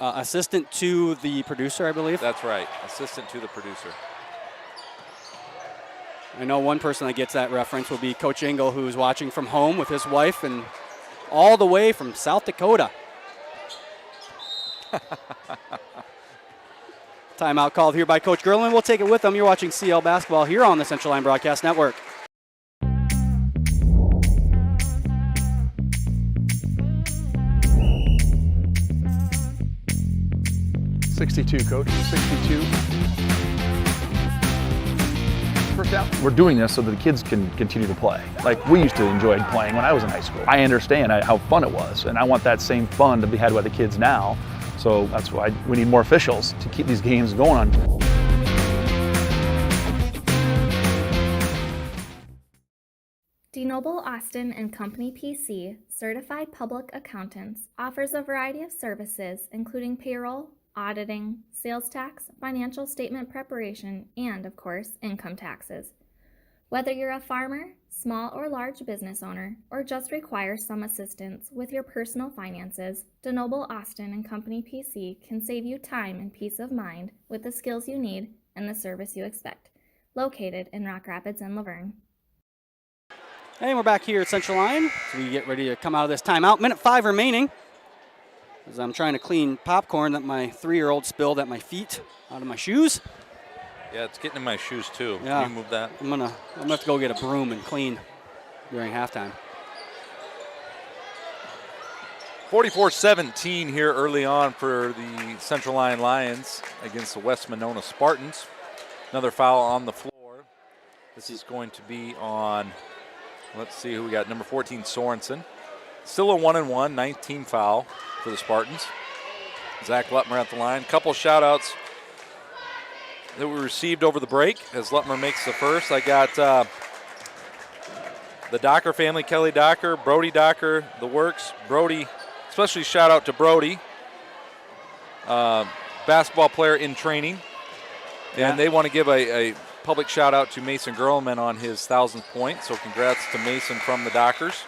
Assistant to the producer, I believe.
That's right, assistant to the producer.
I know one person that gets that reference will be Coach Engel, who's watching from home with his wife and all the way from South Dakota. Timeout called here by Coach Gerlin. We'll take it with them. You're watching CL Basketball here on the Central Line Broadcast Network.
.62, Coach, 62. First down. We're doing this so that the kids can continue to play. Like we used to enjoy playing when I was in high school. I understand how fun it was, and I want that same fun to be had by the kids now. So that's why we need more officials to keep these games going on.
DeNoble Austin and Company PC, certified public accountants, offers a variety of services including payroll, auditing, sales tax, financial statement preparation, and, of course, income taxes. Whether you're a farmer, small or large business owner, or just require some assistance with your personal finances, DeNoble Austin and Company PC can save you time and peace of mind with the skills you need and the service you expect. Located in Rock Rapids and Laverne.
And we're back here at Central Line. So we get ready to come out of this timeout. Minute 5 remaining. As I'm trying to clean popcorn that my 3-year-old spilled at my feet out of my shoes.
Yeah, it's getting in my shoes too.
Yeah.
Can you move that?
I'm gonna have to go get a broom and clean during halftime.
44-17 here early on for the Central Line Lions against the West Monona Spartans. Another foul on the floor. This is going to be on, let's see who we got, number 14, Sorensen. Still a 1-and-1, 19 foul for the Spartans. Zach Lutmer at the line. Couple shout-outs that we received over the break as Lutmer makes the first. I got the Docker family, Kelly Docker, Brody Docker, the works. Brody, especially shout out to Brody, basketball player in training.
Yeah.
And they want to give a public shout out to Mason Gerlman on his 1,000th point. So congrats to Mason from the Dockers.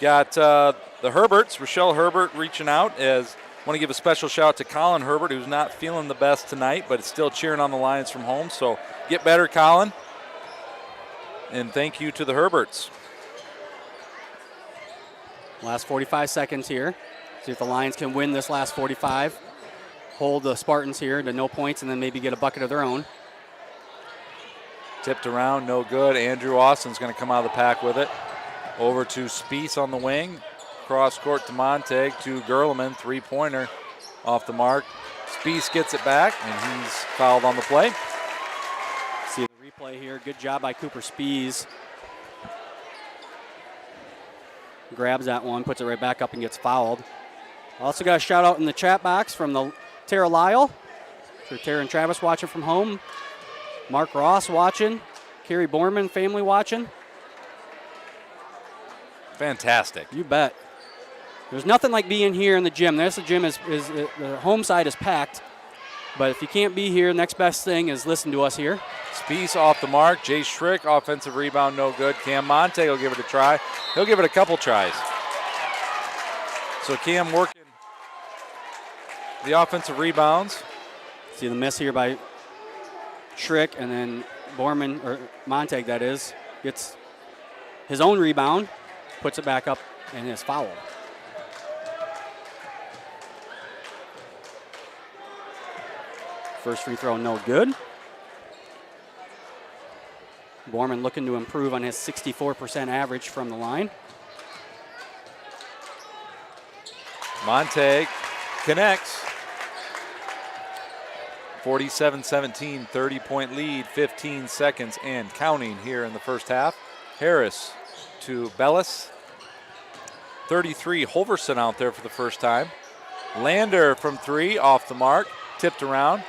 Got the Herberts, Rochelle Herbert reaching out as want to give a special shout out to Colin Herbert, who's not feeling the best tonight, but is still cheering on the Lions from home. So get better, Colin. And thank you to the Herberts.
Last 45 seconds here. See if the Lions can win this last 45. Hold the Spartans here to no points and then maybe get a bucket of their own.
Tipped around, no good. Andrew Austin's going to come out of the pack with it. Over to Spies on the wing. Cross court to Montag to Gerleman. 3-pointer off the mark. Spies gets it back, and he's fouled on the play.
See the replay here. Good job by Cooper Spies. grabs that one, puts it right back up and gets fouled. Also got a shout out in the chat box from the Tara Lyle. Sure, Tara and Travis watching from home. Mark Ross watching. Carrie Borman family watching.
Fantastic.
You bet. There's nothing like being here in the gym. The gym is the home side is packed. But if you can't be here, next best thing is listen to us here.
Spies off the mark. Jay Schrick, offensive rebound, no good. Cam Monte will give it a try. He'll give it a couple tries. So Cam working the offensive rebounds.
See the miss here by Schrick, and then Borman, or Montag that is, gets his own rebound, puts it back up, and is fouled. First free throw, no good. Borman looking to improve on his 64% average from the line.
Montag connects. 47-17, 30-point lead, 15 seconds and counting here in the first half. Harris to Bellis. 33, Holverson out there for the first time. Lander from three, off the mark, tipped around.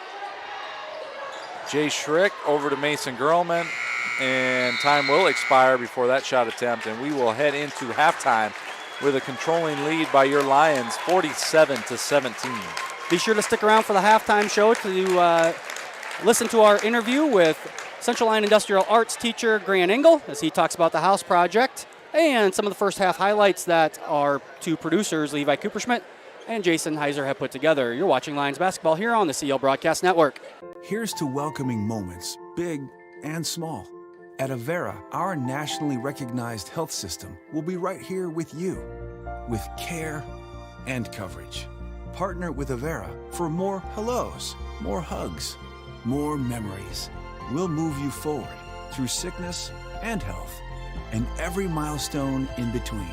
Jay Schrick over to Mason Gerlman, and time will expire before that shot attempt, and we will head into halftime with a controlling lead by your Lions, 47-17.
Be sure to stick around for the halftime show to listen to our interview with Central Lyon Industrial Arts teacher Grant Engel as he talks about the house project and some of the first half highlights that our two producers, Levi Cooperschmidt and Jason Heiser, have put together. You're watching Lions basketball here on the CL Broadcast Network.
Here's to welcoming moments, big and small. At Avera, our nationally recognized health system will be right here with you, with care and coverage. Partner with Avera for more hellos, more hugs, more memories. We'll move you forward through sickness and health, and every milestone in between.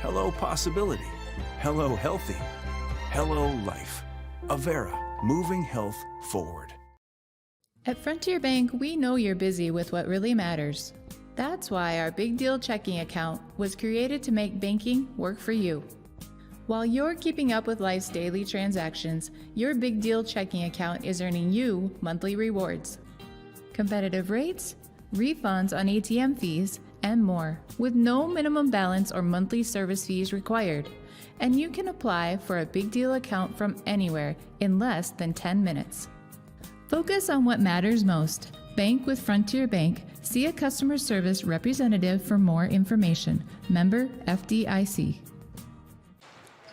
Hello possibility, hello healthy, hello life. Avera, moving health forward.
At Frontier Bank, we know you're busy with what really matters. That's why our Big Deal checking account was created to make banking work for you. While you're keeping up with life's daily transactions, your Big Deal checking account is earning you monthly rewards. Competitive rates, refunds on ATM fees, and more, with no minimum balance or monthly service fees required. And you can apply for a Big Deal account from anywhere in less than 10 minutes. Focus on what matters most. Bank with Frontier Bank. See a customer service representative for more information. Member FDIC.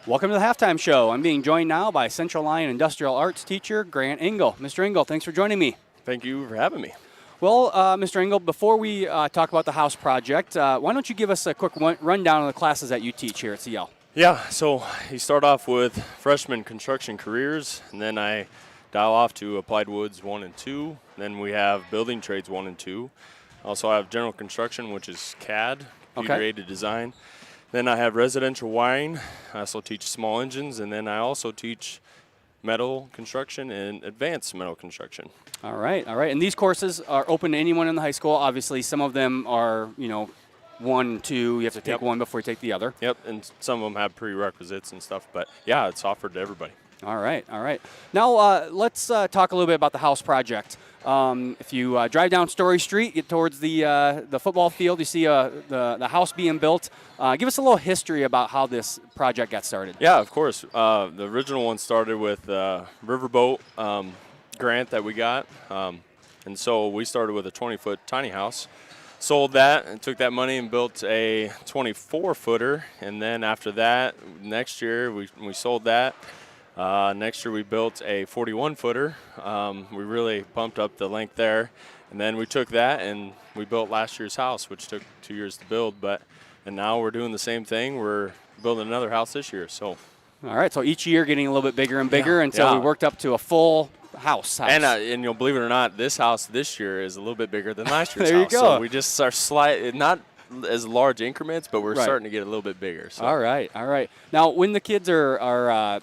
Welcome to the halftime show. I'm being joined now by Central Lyon Industrial Arts teacher Grant Engel. Mr. Engel, thanks for joining me.
Thank you for having me.
Well, Mr. Engel, before we talk about the house project, why don't you give us a quick rundown of the classes that you teach here at CL?
Yeah, so you start off with freshman construction careers, and then I dial off to Applied Woods 1 and 2. Then we have building trades 1 and 2. Also I have general construction, which is CAD, computer-aided design. Then I have residential wiring. I also teach small engines, and then I also teach metal construction and advanced metal construction.
All right. And these courses are open to anyone in the high school. Obviously, some of them are, 1, 2. You have to take one before you take the other.
Yep, and some of them have prerequisites and stuff, but yeah, it's offered to everybody.
All right. Now, let's talk a little bit about the house project. If you drive down Story Street, get towards the football field, you see the house being built. Give us a little history about how this project got started.
Yeah, of course. The original one started with riverboat grant that we got, and so we started with a 20-foot tiny house. Sold that and took that money and built a 24-footer, and then after that, next year we sold that. Next year we built a 41-footer. We really bumped up the length there, and then we took that and we built last year's house, which took 2 years to build. And now we're doing the same thing. We're building another house this year. So,
all right. So each year getting a little bit bigger and bigger until we worked up to a full house.
And you'll believe it or not, this house this year is a little bit bigger than last year's
there
house.
You go.
So we just are not as large increments, but we're starting to get a little bit bigger. So.
All right. Now, when the kids are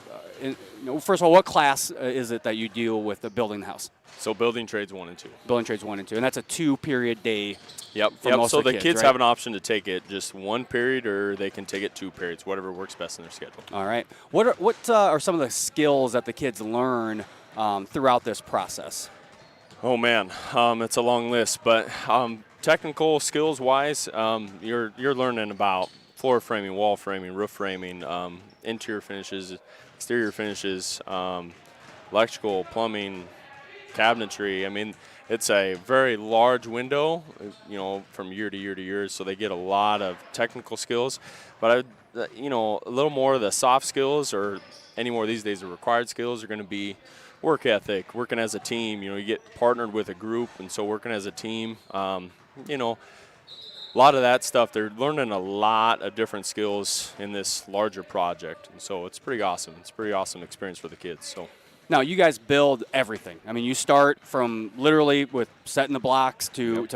first of all, what class is it that you deal with the building the house?
So building trades 1 and 2.
Building trades 1 and 2, and that's a 2-period day.
Yep.
For most
so
of
the kids
right?
have an option to take it just 1 period, or they can take it 2 periods, whatever works best in their schedule.
All right. What are some of the skills that the kids learn throughout this process?
Oh man, it's a long list, but technical skills wise, you're learning about floor framing, wall framing, roof framing, interior finishes, exterior finishes, electrical, plumbing, cabinetry. I mean, it's a very large window, from year to year to year, so they get a lot of technical skills. But a little more of the soft skills, or any more these days, the required skills are going to be work ethic, working as a team. You get partnered with a group, and so working as a team, a lot of that stuff. They're learning a lot of different skills in this larger project, and so it's pretty awesome. It's a pretty awesome experience for the kids. So.
Now, you guys build everything. I mean, you start from literally with setting the blocks to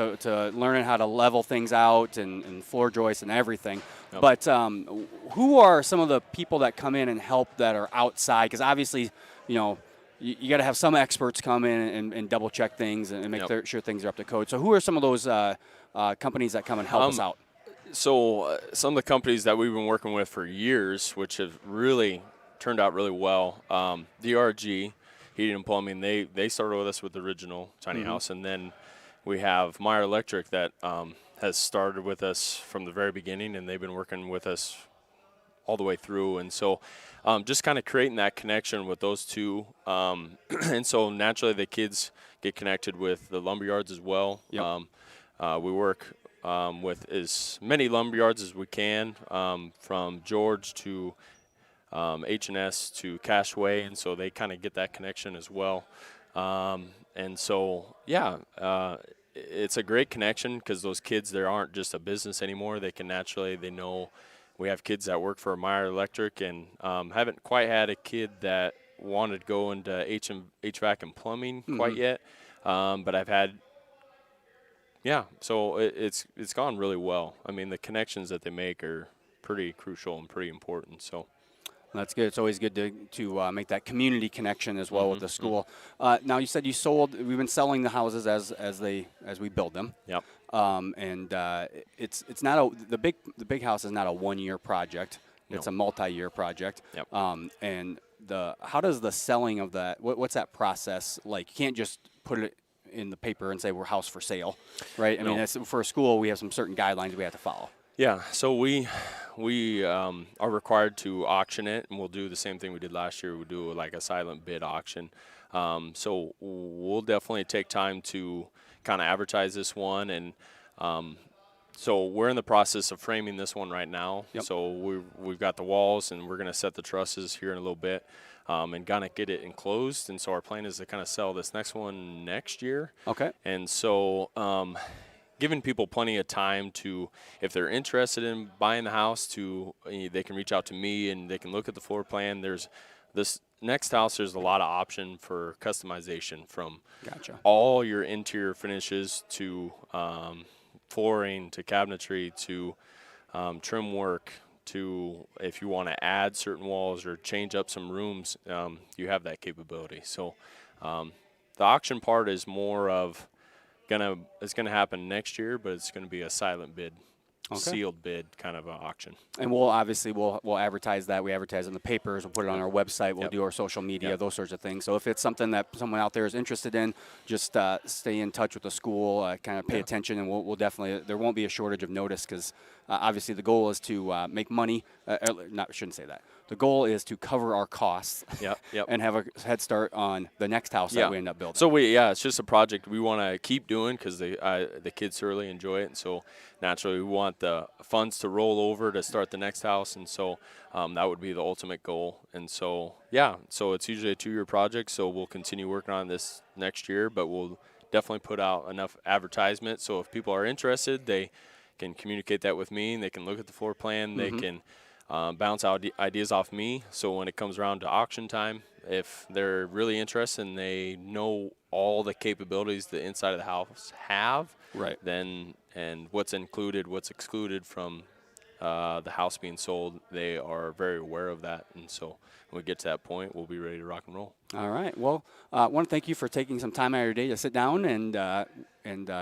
learning how to level things out and floor joists and everything.
Yep.
But who are some of the people that come in and help that are outside? Because obviously, you got to have some experts come in and double check things and make sure things are up to code. So who are some of those companies that come and help us out?
So some of the companies that we've been working with for years, which have really turned out really well. DRG, Heating and Plumbing, they started with us with the original tiny house, and then we have Meyer Electric that has started with us from the very beginning, and they've been working with us all the way through. And so just kind of creating that connection with those two. And so naturally the kids get connected with the lumberyards as well.
Yep.
We work with as many lumberyards as we can, from George to H&S to Cashway, and so they kind of get that connection as well. And so, it's a great connection because those kids, they aren't just a business anymore. They can they know we have kids that work for Meyer Electric, and haven't quite had a kid that wanted to go into HVAC and plumbing quite yet. But I've had, so it's gone really well. I mean, the connections that they make are pretty crucial and pretty important. So.
That's good. It's always good to make that community connection as well with the school. Now, you said you sold. We've been selling the houses as we build them.
Yep.
And it's not the big house is not a 1-year project. It's a multi-year project.
Yep.
And how does the selling of that? What's that process like? You can't just put it in the paper and say we're house for sale, right? I mean, for a school, we have some certain guidelines we have to follow.
Yeah, so we are required to auction it, and we'll do the same thing we did last year. We'll do like a silent bid auction. So we'll definitely take time to kind of advertise this one, and so we're in the process of framing this one right now.
Yep.
So we've got the walls, and we're going to set the trusses here in a little bit, and kind of get it enclosed. And so our plan is to kind of sell this next one next year.
Okay.
And so giving people plenty of time to, if they're interested in buying the house, they can reach out to me and they can look at the floor plan. There's this next house, there's a lot of option for customization, from all your interior finishes to flooring to cabinetry to trim work, to if you want to add certain walls or change up some rooms, you have that capability. So the auction part is more of it's gonna happen next year, but it's gonna be a silent bid, sealed bid kind of an auction.
And we'll advertise that. We advertise in the papers. We'll put it on our website. We'll do our social media, those sorts of things. So if it's something that someone out there is interested in, just stay in touch with the school, kind of pay attention, and we'll definitely, there won't be a shortage of notice, because obviously the goal is to make money. Shouldn't say that. The goal is to cover our costs and have a head start on the next house that we end up building.
So it's just a project we want to keep doing because the kids thoroughly enjoy it. And so naturally we want the funds to roll over to start the next house. And so that would be the ultimate goal. And so, so it's usually a 2-year project. So we'll continue working on this next year, but we'll definitely put out enough advertisement. So if people are interested, they can communicate that with me, and they can look at the floor plan. They can bounce out ideas off me. So when it comes around to auction time, if they're really interested and they know all the capabilities the inside of the house have,
right,
then and what's included, what's excluded from the house being sold, they are very aware of that. And so when we get to that point, we'll be ready to rock and roll.
All right. Well, I want to thank you for taking some time out of your day to sit down and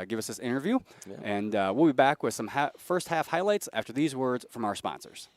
give us this interview.
Yeah.
And we'll be back with some first half highlights after these words from our sponsors.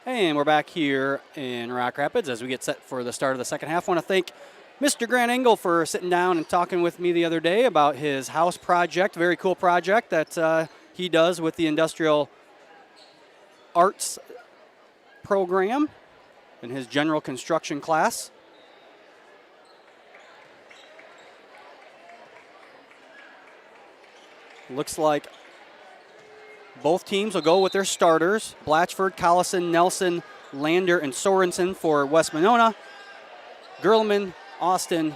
And we're back here in Rock Rapids as we get set for the start of the second half. I want to thank Mr. Grant Engel for sitting down and talking with me the other day about his house project, very cool project that he does with the Industrial Arts program in his general construction class. Looks like both teams will go with their starters: Blatchford, Collison, Nelson, Lander, and Sorensen for West Monona. Gerlman, Austin,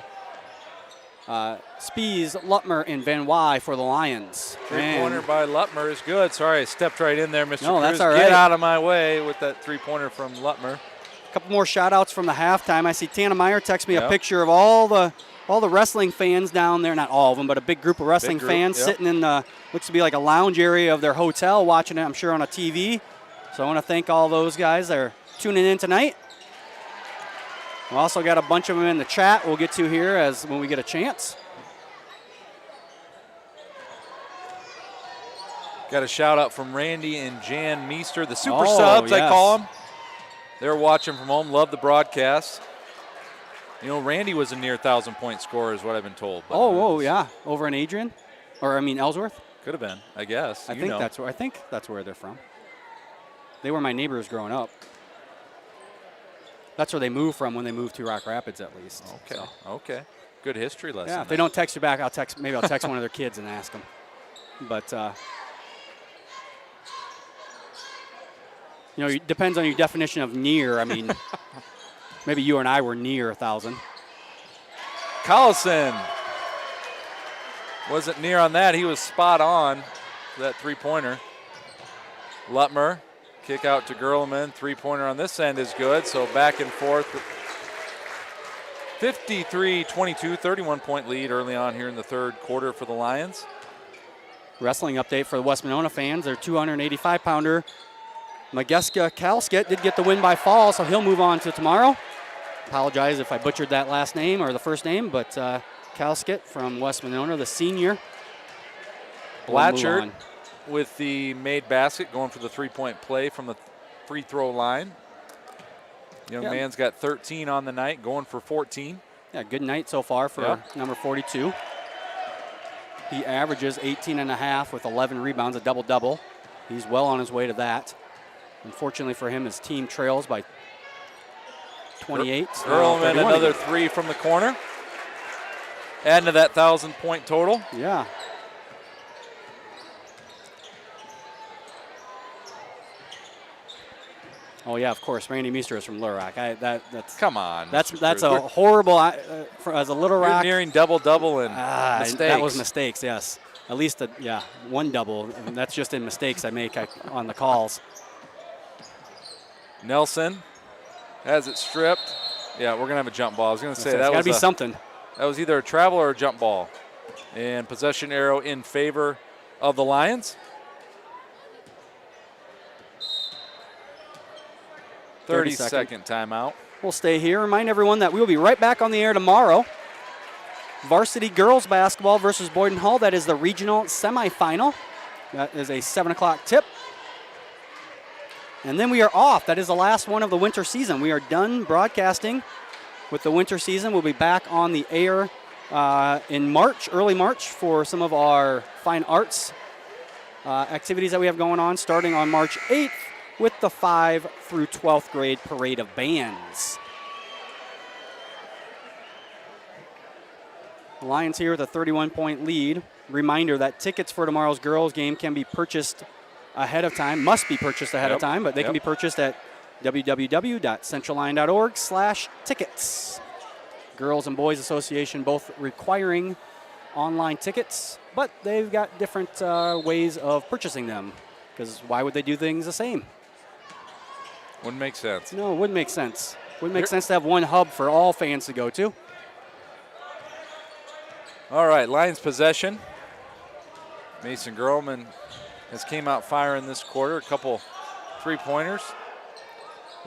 Spies, Lutmer, and Van Wy for the Lions.
Three-pointer by Lutmer is good. Sorry, I stepped right in there, Mr.
No,
Cruz.
that's all right.
Get out of my way with that three-pointer from Lutmer.
A couple more shout-outs from the halftime. I see Tana Meyer text me a picture of all the wrestling fans down there. Not all of them, but a big group of wrestling fans sitting in the, looks to be like a lounge area of their hotel, watching it, I'm sure, on a TV. So I want to thank all those guys that are tuning in tonight. We also got a bunch of them in the chat we'll get to here when we get a chance.
Got a shout-out from Randy and Jan Meester, the super subs, I call them. They're watching from home, love the broadcast. You know, Randy was a near 1,000-point scorer is what I've been told.
Yeah, over in Adrian, Ellsworth.
Could have been, I guess.
I think that's where they're from. They were my neighbors growing up. That's where they moved from when they moved to Rock Rapids, at least.
Okay,
so.
Okay. Good history lesson.
Yeah, if they don't text you back, maybe I'll text one of their kids and ask them. But, you know, it depends on your definition of near. I mean, maybe you and I were near 1,000.
Collison wasn't near on that. He was spot on for that three-pointer. Lutmer, kick out to Gerlman. Three-pointer on this end is good, so back and forth. 53-22, 31-point lead early on here in the third quarter for the Lions.
Wrestling update for the West Monona fans. Their 285-pounder, Mageska Kalskett, did get the win by fall, so he'll move on to tomorrow. Apologize if I butchered that last name or the first name, but Kalskett from West Monona, the senior.
Blatchard with the made basket, going for the three-point play from the free throw line. Young man's got 13 on the night, going for 14.
Yeah, good night so far for number 42. He averages 18.5 with 11 rebounds, a double-double. He's well on his way to that. Unfortunately for him, his team trails by 28.
Gerlman, another three from the corner. Adding to that 1,000-point total.
Yeah. Oh yeah, of course. Randy Meester is from Little Rock. That's
come on.
That's
Mr.
that's
Cruz.
a horrible. As a Little Rock,
You're nearing double and mistakes.
That was mistakes. Yes, at least one double. And that's just in mistakes I make on the calls.
Nelson has it stripped. Yeah, we're gonna have a jump ball. I was gonna say
that
was
be something.
That was either a travel or a jump ball, and possession arrow in favor of the Lions. 30-second timeout.
We'll stay here. Remind everyone that we will be right back on the air tomorrow. Varsity girls basketball versus Boyden Hall. That is the regional semifinal. That is a 7 o'clock tip. And then we are off. That is the last one of the winter season. We are done broadcasting with the winter season. We'll be back on the air in March, early March, for some of our fine arts activities that we have going on, starting on March 8th. With the 5th through 12th grade parade of bands. The Lions here with a 31-point lead. Reminder that tickets for tomorrow's girls game can be purchased ahead of time, must be purchased ahead of time, but they can be purchased at www.centralline.org/tickets. Girls and Boys Association both requiring online tickets, but they've got different ways of purchasing them, because why would they do things the same?
Wouldn't make sense.
No, it wouldn't make sense. Wouldn't make sense to have one hub for all fans to go to.
All right, Lions possession. Mason Groman has came out firing this quarter. A couple three-pointers.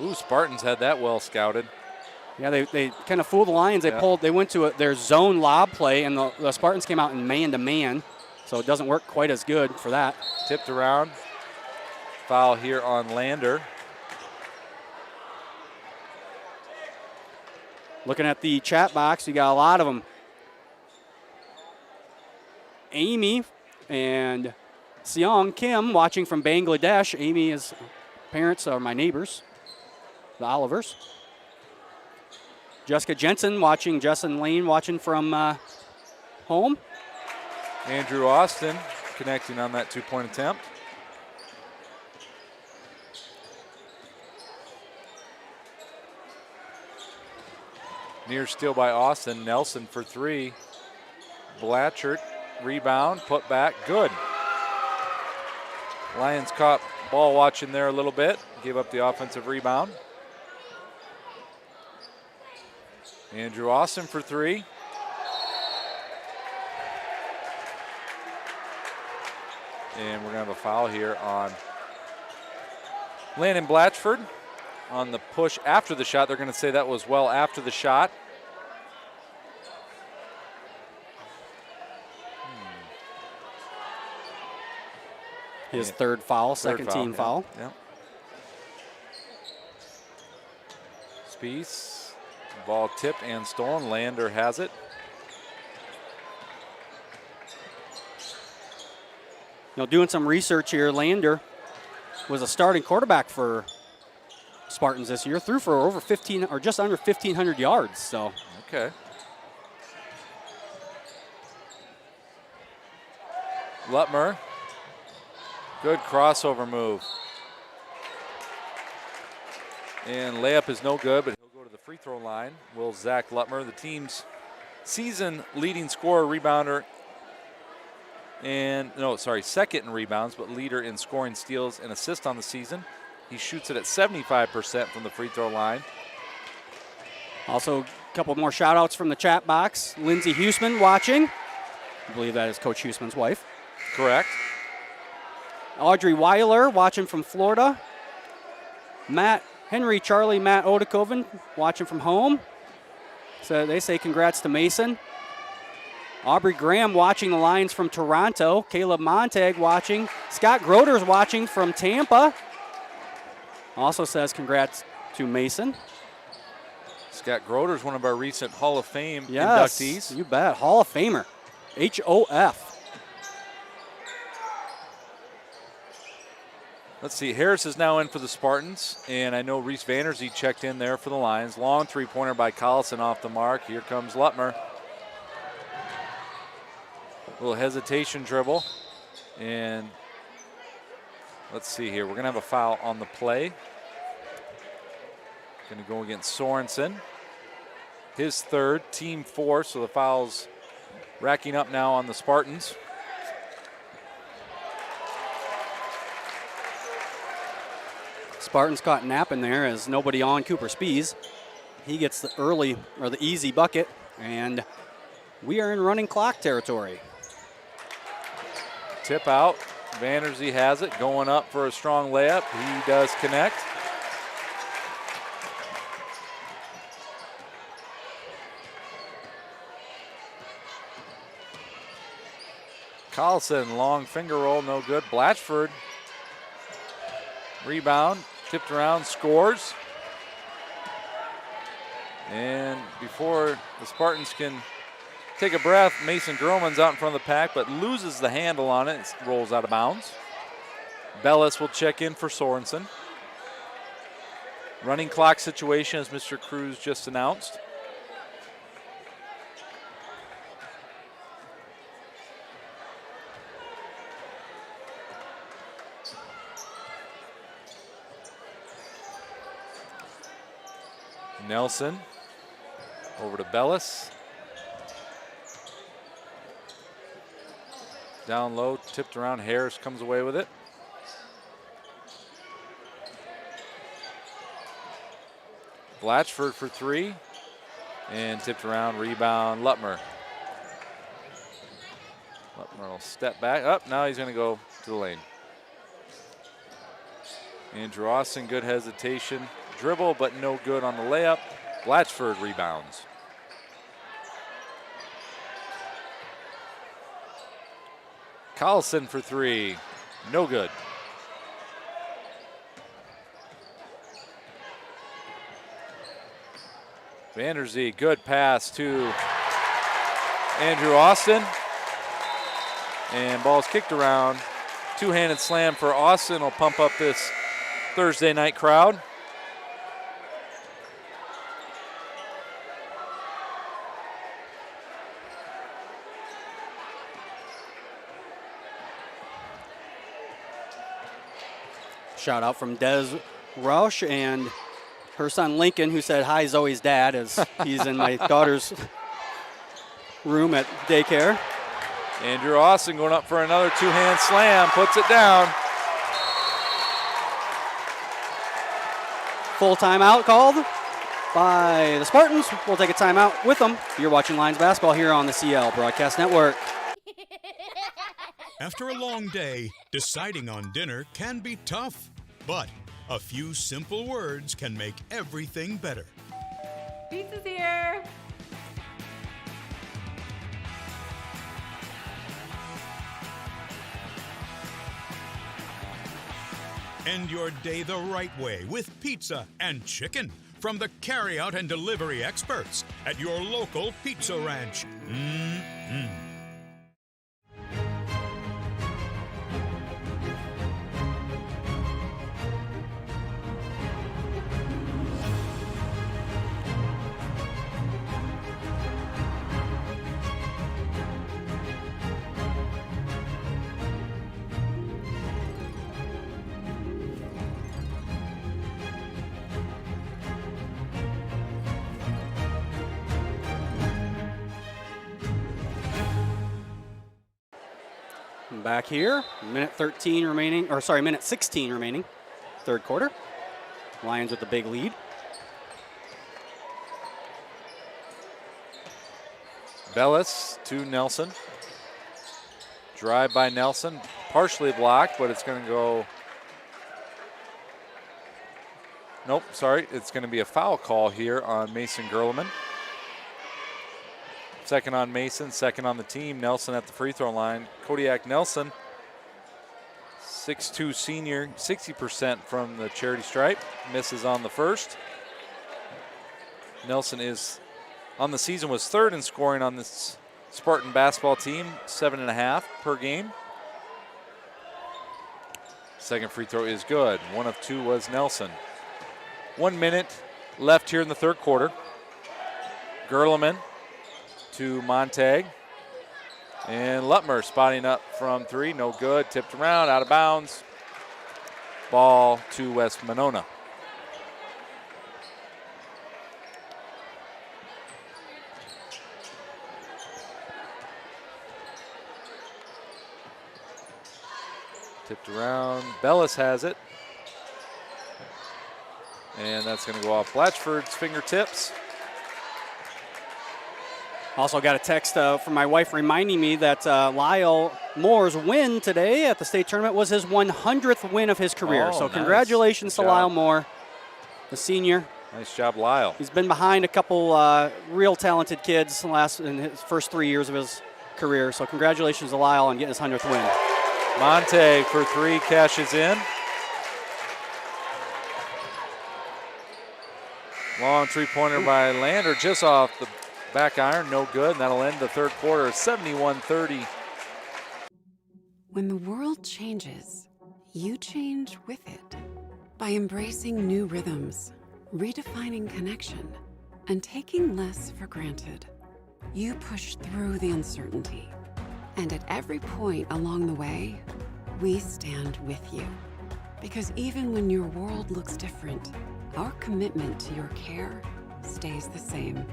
Ooh, Spartans had that well scouted.
Yeah, they kind of fooled the Lions. They went to their zone lob play, and the Spartans came out in man-to-man, so it doesn't work quite as good for that.
Tipped around. Foul here on Lander.
Looking at the chat box, you got a lot of them. Amy and Seong Kim watching from Bangladesh. Amy's parents are my neighbors, the Olivers. Jessica Jensen watching, Justin Lane watching from home.
Andrew Austin connecting on that two-point attempt. Near steal by Austin. Nelson for three. Blatchard, rebound, put back, good. Lions caught ball watching there a little bit. Gave up the offensive rebound. Andrew Austin for three. And we're going to have a foul here on Landon Blatchford on the push after the shot. They're going to say that was well after the shot.
His third foul, second team foul.
Yeah. Spieth, ball tipped and stolen. Lander has it.
Doing some research here, Lander was a starting quarterback for Spartans this year. Threw for over 15 or just under 1,500 yards. So
okay. Lutmer, good crossover move. And layup is no good, but he'll go to the free throw line. Will Zach Lutmer, the team's season leading scorer, rebounder, second in rebounds, but leader in scoring, steals, and assists on the season. He shoots it at 75% from the free throw line.
Also, a couple more shout outs from the chat box. Lindsay Huseman watching. I believe that is Coach Huseman's wife.
Correct.
Audrey Weiler watching from Florida. Matt Odekoven watching from home. So they say congrats to Mason. Aubrey Graham watching the Lions from Toronto. Caleb Montag watching. Scott Groder's watching from Tampa. Also says congrats to Mason.
Scott Groder's one of our recent Hall of Fame
yes,
inductees.
You bet. Hall of Famer. HOF.
Let's see. Harris is now in for the Spartans, and I know Reese Vanderzee checked in there for the Lions. Long three-pointer by Collison off the mark. Here comes Lutmer. Little hesitation dribble. And let's see here. We're going to have a foul on the play. Going to go against Sorensen. His third, team 4, so the foul's racking up now on the Spartans.
Spartans caught napping there as nobody on Cooper Spies. He gets the early or the easy bucket, and we are in running clock territory.
Tip out. Vanderzee has it, going up for a strong layup. He does connect. Collison, long finger roll, no good. Blatchford, rebound, tipped around, scores. And before the Spartans can take a breath, Mason Groman's out in front of the pack, but loses the handle on it. It rolls out of bounds. Bellis will check in for Sorensen. Running clock situation, as Mr. Cruz just announced. Nelson over to Bellis. Down low, tipped around. Harris comes away with it. Blatchford for 3. And tipped around, rebound, Lutmer. Lutmer will step back. Up, now he's going to go to the lane. Andrew Austin, good hesitation. Dribble, but no good on the layup. Blatchford rebounds. Collison for 3. No good. Vanderzee, good pass to Andrew Austin. And ball's kicked around. Two-handed slam for Austin will pump up this Thursday night crowd.
Shout out from Des Roush and her son Lincoln, who said hi Zoe's dad, as he's in my daughter's room at daycare.
Andrew Austin going up for another two-hand slam, puts it down.
Full timeout called by the Spartans. We'll take a timeout with them. You're watching Lions basketball here on the CL Broadcast Network.
After a long day, deciding on dinner can be tough, but a few simple words can make everything better.
Pizza's here.
End your day the right way with pizza and chicken from the carryout and delivery experts at your local Pizza Ranch. Mm-mm.
Back here, minute 16 remaining, third quarter. Lions with the big lead.
Bellis to Nelson. Drive by Nelson, partially blocked, but it's going to go. Nope, sorry, it's going to be a foul call here on Mason Gerleman. Second on Mason, second on the team. Nelson at the free throw line. Kodiak Nelson, 6'2" senior, 60% from the charity stripe. Misses on the first. Nelson is, on the season, was third in scoring on this Spartan basketball team, 7.5 per game. Second free throw is good. 1 of 2 was Nelson. 1 minute left here in the third quarter. Gerleman to Montag. And Lutmer spotting up from 3, no good. Tipped around, out of bounds. Ball to West Monona. Tipped around. Bellis has it. And that's going to go off Blatchford's fingertips.
Also got a text from my wife reminding me that Lyle Moore's win today at the state tournament was his 100th win of his career.
Oh,
so
nice.
congratulations
Good
to
job.
Lyle Moore, the senior.
Nice job, Lyle.
He's been behind a couple real talented kids in his first 3 years of his career. So congratulations to Lyle on getting his 100th win.
Monte for 3 cashes in. Long three-pointer by Lander, just off the back iron, no good, and that'll end the third quarter, 71-30.
When the world changes, you change with it. By embracing new rhythms, redefining connection, and taking less for granted, you push through the uncertainty. And at every point along the way, we stand with you. Because even when your world looks different, our commitment to your care stays the same.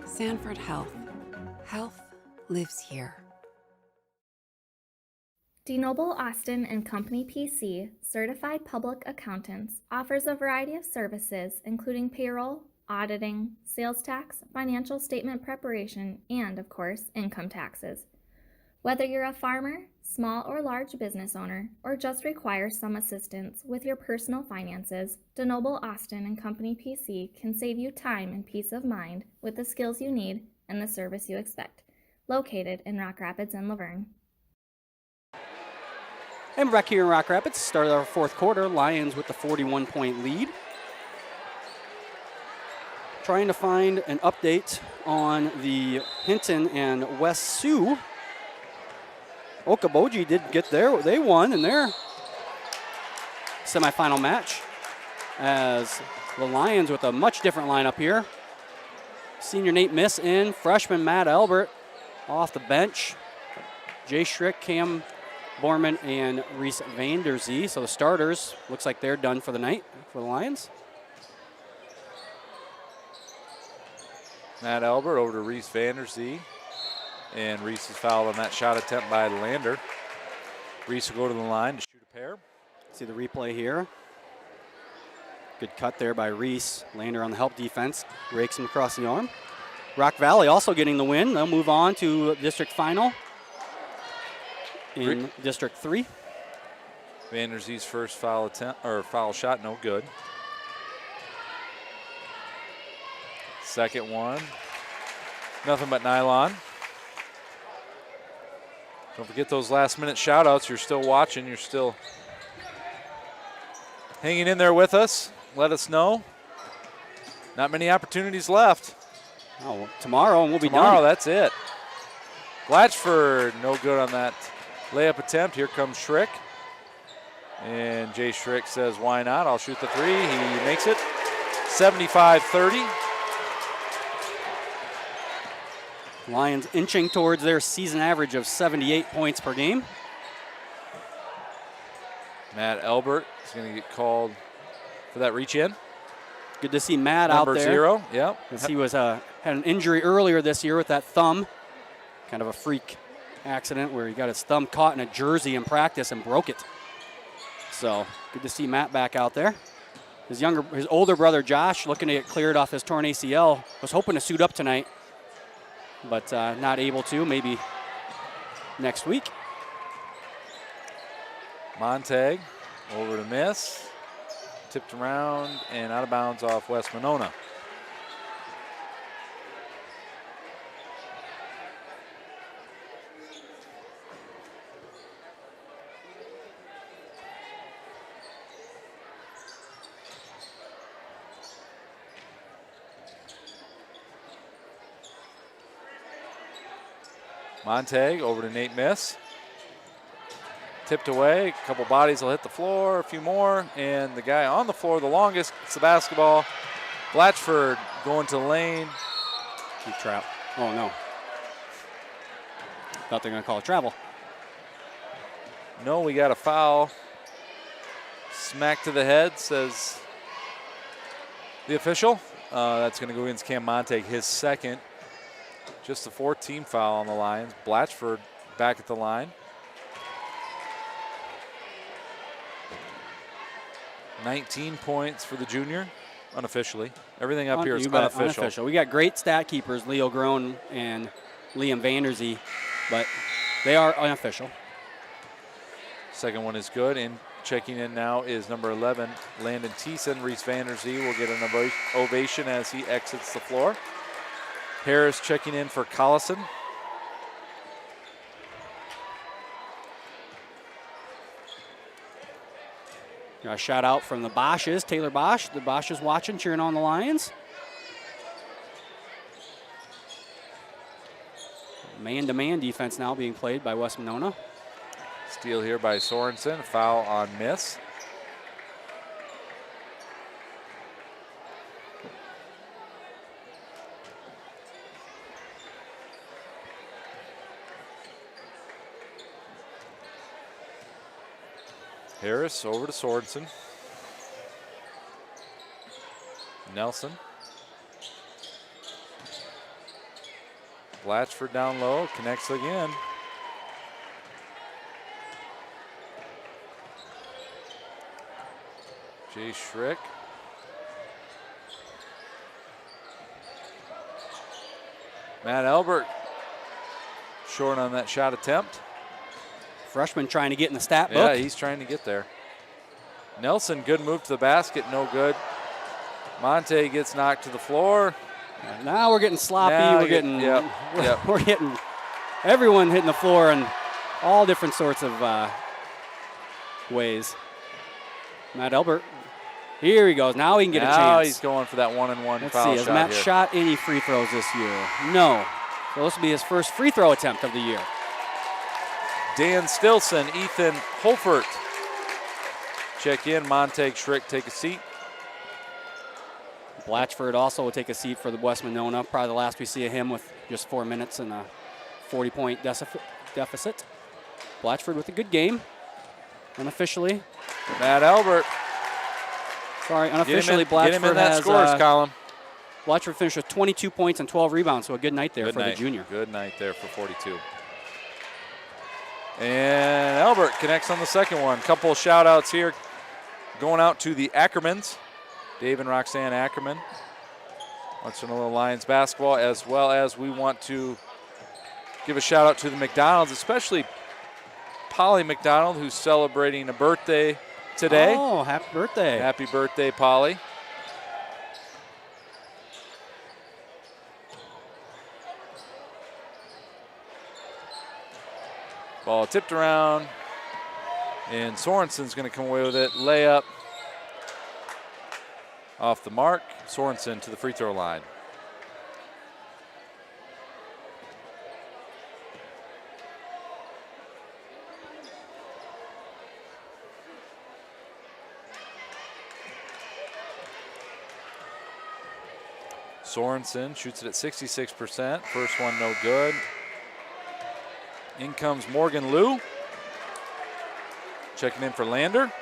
Sanford Health. Health lives here.
DeNoble Austin and Company PC, certified public accountants, offers a variety of services including payroll, auditing, sales tax, financial statement preparation, and, of course, income taxes. Whether you're a farmer, small or large business owner, or just require some assistance with your personal finances, DeNoble Austin and Company PC can save you time and peace of mind with the skills you need and the service you expect. Located in Rock Rapids and Laverne.
And we're back here in Rock Rapids, start of our fourth quarter. Lions with the 41-point lead. Trying to find an update on the Hinton and West Sioux. Okoboji did get there. They won in their semifinal match as the Lions with a much different lineup here. Senior Nate Miss in, freshman Matt Albert off the bench. Jay Schrick, Cam Borman, and Reese Vanderzee. So the starters, looks like they're done for the night for the Lions.
Matt Albert over to Reese Vanderzee. And Reese is fouled on that shot attempt by Lander. Reese will go to the line to shoot a pair.
See the replay here. Good cut there by Reese. Lander on the help defense. Rakes him across the arm. Rock Valley also getting the win. They'll move on to district final in District 3.
Vanderzee's first foul attempt or foul shot, no good. Second one, nothing but nylon. Don't forget those last minute shout outs. You're still watching, you're still hanging in there with us. Let us know. Not many opportunities left.
Oh, tomorrow and we'll be done.
Tomorrow, that's it. Blatchford, no good on that layup attempt. Here comes Schrick. And Jay Schrick says, why not? I'll shoot the 3. He makes it. 75-30.
Lions inching towards their season average of 78 points per game.
Matt Albert is going to get called for that reach in.
Good to see Matt
Number
out there.
0, yep.
As he was had an injury earlier this year with that thumb. Kind of a freak accident where he got his thumb caught in a jersey in practice and broke it. So good to see Matt back out there. His older brother Josh, looking to get cleared off his torn ACL, was hoping to suit up tonight, but not able to. Maybe next week.
Montag over to Miss. Tipped around and out of bounds off West Monona. Montag over to Nate Miss. Tipped away, a couple bodies will hit the floor, a few more, and the guy on the floor the longest gets the basketball. Blatchford going to the lane.
Keep trap. Oh, no. Thought they were going to call it travel.
No, we got a foul. Smack to the head, says the official. That's going to go against Cam Montague, his second. Just the 14th foul on the Lions. Blatchford back at the line. 19 points for the junior, unofficially. Everything up here is unofficial.
We got great stat keepers, Leo Groen and Liam Vanderzee, but they are unofficial.
Second one is good, and checking in now is number 11, Landon Thiessen. Reese Vanderzee will get an ovation as he exits the floor. Harris checking in for Collison.
A shout out from the Bosches, Taylor Bosch. The Bosch is watching, cheering on the Lions. Man-to-man defense now being played by West Monona.
Steal here by Sorensen, foul on miss. Harris over to Sorensen. Nelson. Blatchford down low, connects again. Jay Schrick. Matt Albert short on that shot attempt.
Freshman trying to get in the stat book.
Yeah, he's trying to get there. Nelson, good move to the basket, no good. Monte gets knocked to the floor.
Now we're getting sloppy.
Now
we're getting everyone hitting the floor in all different sorts of ways. Matt Albert, here he goes. Now he can get a chance.
Now he's going for that 1-and-1
Let's
foul
see, has
shot
Matt
here.
shot any free throws this year? No. So this will be his first free throw attempt of the year.
Dan Stilson, Ethan Holfert. Check in, Montague Schrick take a seat.
Blatchford also will take a seat for the West Monona. Probably the last we see of him with just 4 minutes and a 40-point deficit. Blatchford with a good game. Unofficially.
Matt Albert.
Sorry, unofficially Blatchford
get him in that
has
scores column.
Blatchford finished with 22 points and 12 rebounds, so a good night there for the junior.
Good night there for 42. And Albert connects on the second one. Couple of shout outs here going out to the Ackermans. Dave and Roxanne Ackerman watching a little Lions basketball, as well as we want to give a shout out to the McDonalds, especially Polly McDonald, who's celebrating a birthday today.
Oh, happy birthday.
Happy birthday, Polly. Ball tipped around, and Sorensen's going to come away with it. Layup off the mark. Sorensen to the free throw line. Sorensen shoots it at 66%. First one no good. In comes Morgan Liu. Checking in for Lander.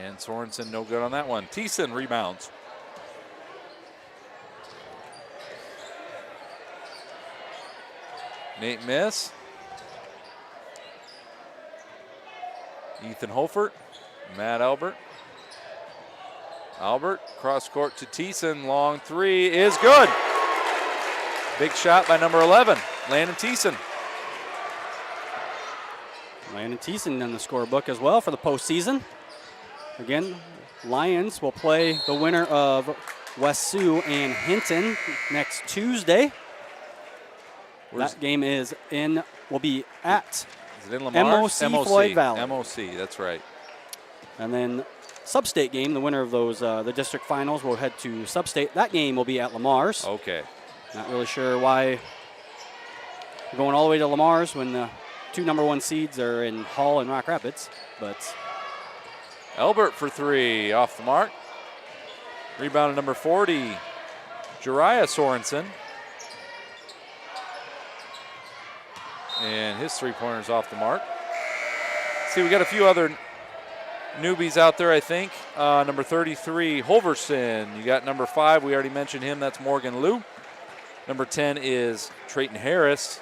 And Sorensen no good on that one. Thiessen rebounds. Nate Miss. Ethan Holfert. Matt Albert. Albert, cross court to Thiessen, long three is good. Big shot by number 11, Landon Thiessen.
Landon Thiessen in the scorebook as well for the postseason. Again, Lions will play the winner of West Sioux and Hinton next Tuesday. That game will be at
Is it in Lamar?
MOC Floyd Valley.
MOC, that's right.
And then Sub-State game, the winner of those, the district finals, will head to Sub-State. That game will be at Lamar's.
Okay.
Not really sure why we're going all the way to Lamar's when the two #1 seeds are in Hall and Rock Rapids. But
Albert for three, off the mark. Rebound to number 40, Jariah Sorensen. And his three-pointer's off the mark. See, we got a few other newbies out there, I think. Number 33, Holverson. You got number 5, we already mentioned him, that's Morgan Liu. Number 10 is Trayton Harris.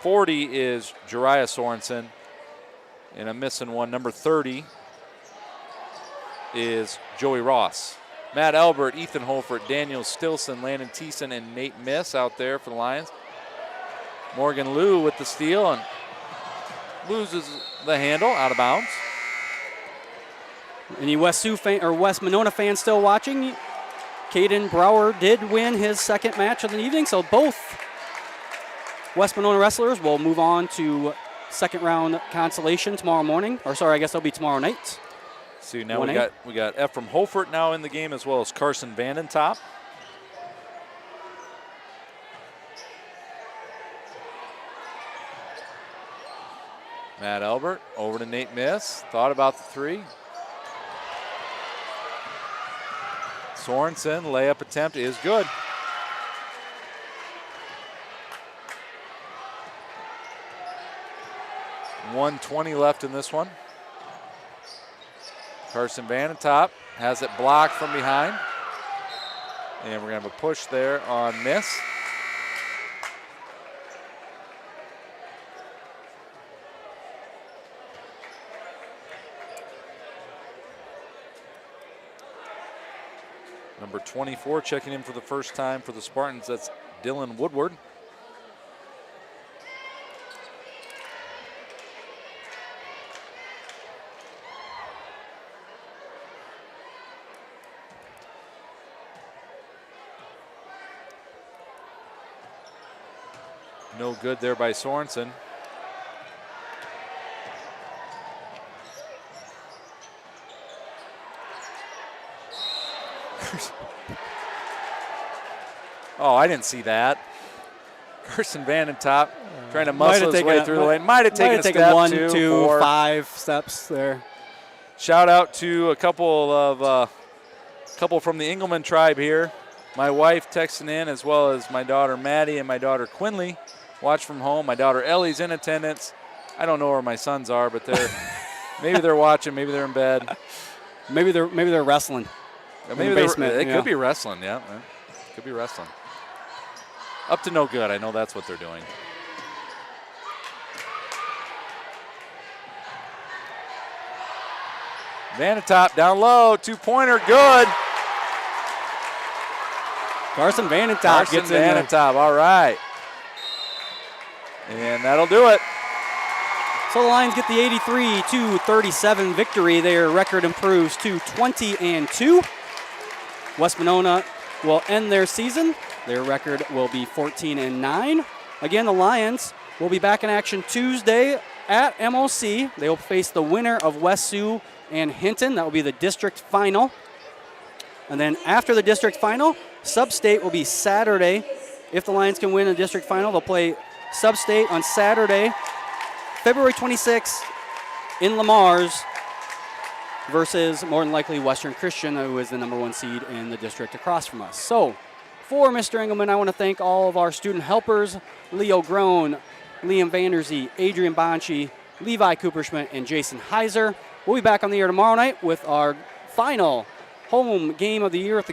40 is Jariah Sorensen. And I'm missing one. Number 30 is Joey Ross. Matt Albert, Ethan Holford, Daniel Stilson, Landon Thiessen, and Nate Miss out there for the Lions. Morgan Liu with the steal and loses the handle out of bounds.
Any West Sioux fan or West Monona fans still watching? Caden Brower did win his second match of the evening, so both West Monona wrestlers will move on to second round consolation tomorrow morning. Or sorry, I guess it'll be tomorrow night.
See, now we got Ephraim Holford now in the game, as well as Carson Vandentop. Matt Albert over to Nate Miss. Thought about the three. Sorensen, layup attempt is good. .120 left in this one. Carson Vandentop has it blocked from behind. And we're going to have a push there on Miss. Number 24 checking in for the first time for the Spartans. That's Dylan Woodward. No good there by Sorensen. Oh, I didn't see that. Carson Vandentop trying to muscle his way through the lane. Might have taken a step,
1, 2, 5 steps there.
Shout out to a couple from the Engelman tribe here. My wife texting in, as well as my daughter Maddie and my daughter Quinley. Watch from home. My daughter Ellie's in attendance. I don't know where my sons are, but maybe they're watching. Maybe they're in bed.
Maybe they're wrestling.
Maybe
in the basement.
It could be wrestling. Yeah, could be wrestling. Up to no good. I know that's what they're doing. Vandentop down low, 2-pointer, good.
Carson Vandentop gets in there.
Vandentop, all right. And that'll do it.
So the Lions get the 83-37 victory. Their record improves to 20-2. West Monona will end their season. Their record will be 14-9. Again, the Lions will be back in action Tuesday at MOC. They will face the winner of West Sioux and Hinton. That will be the district final. And then after the district final, Sub-State will be Saturday. If the Lions can win the district final, they'll play Sub-State on Saturday, February 26th in Lamar's versus more than likely Western Christian, who is the #1 seed in the district across from us. So for Mr. Engelman, I want to thank all of our student helpers, Leo Groen, Liam Vanderzee, Adrian Bonchi, Levi Cooperschmidt, and Jason Heiser. We'll be back on the air tomorrow night with our final home game of the year at the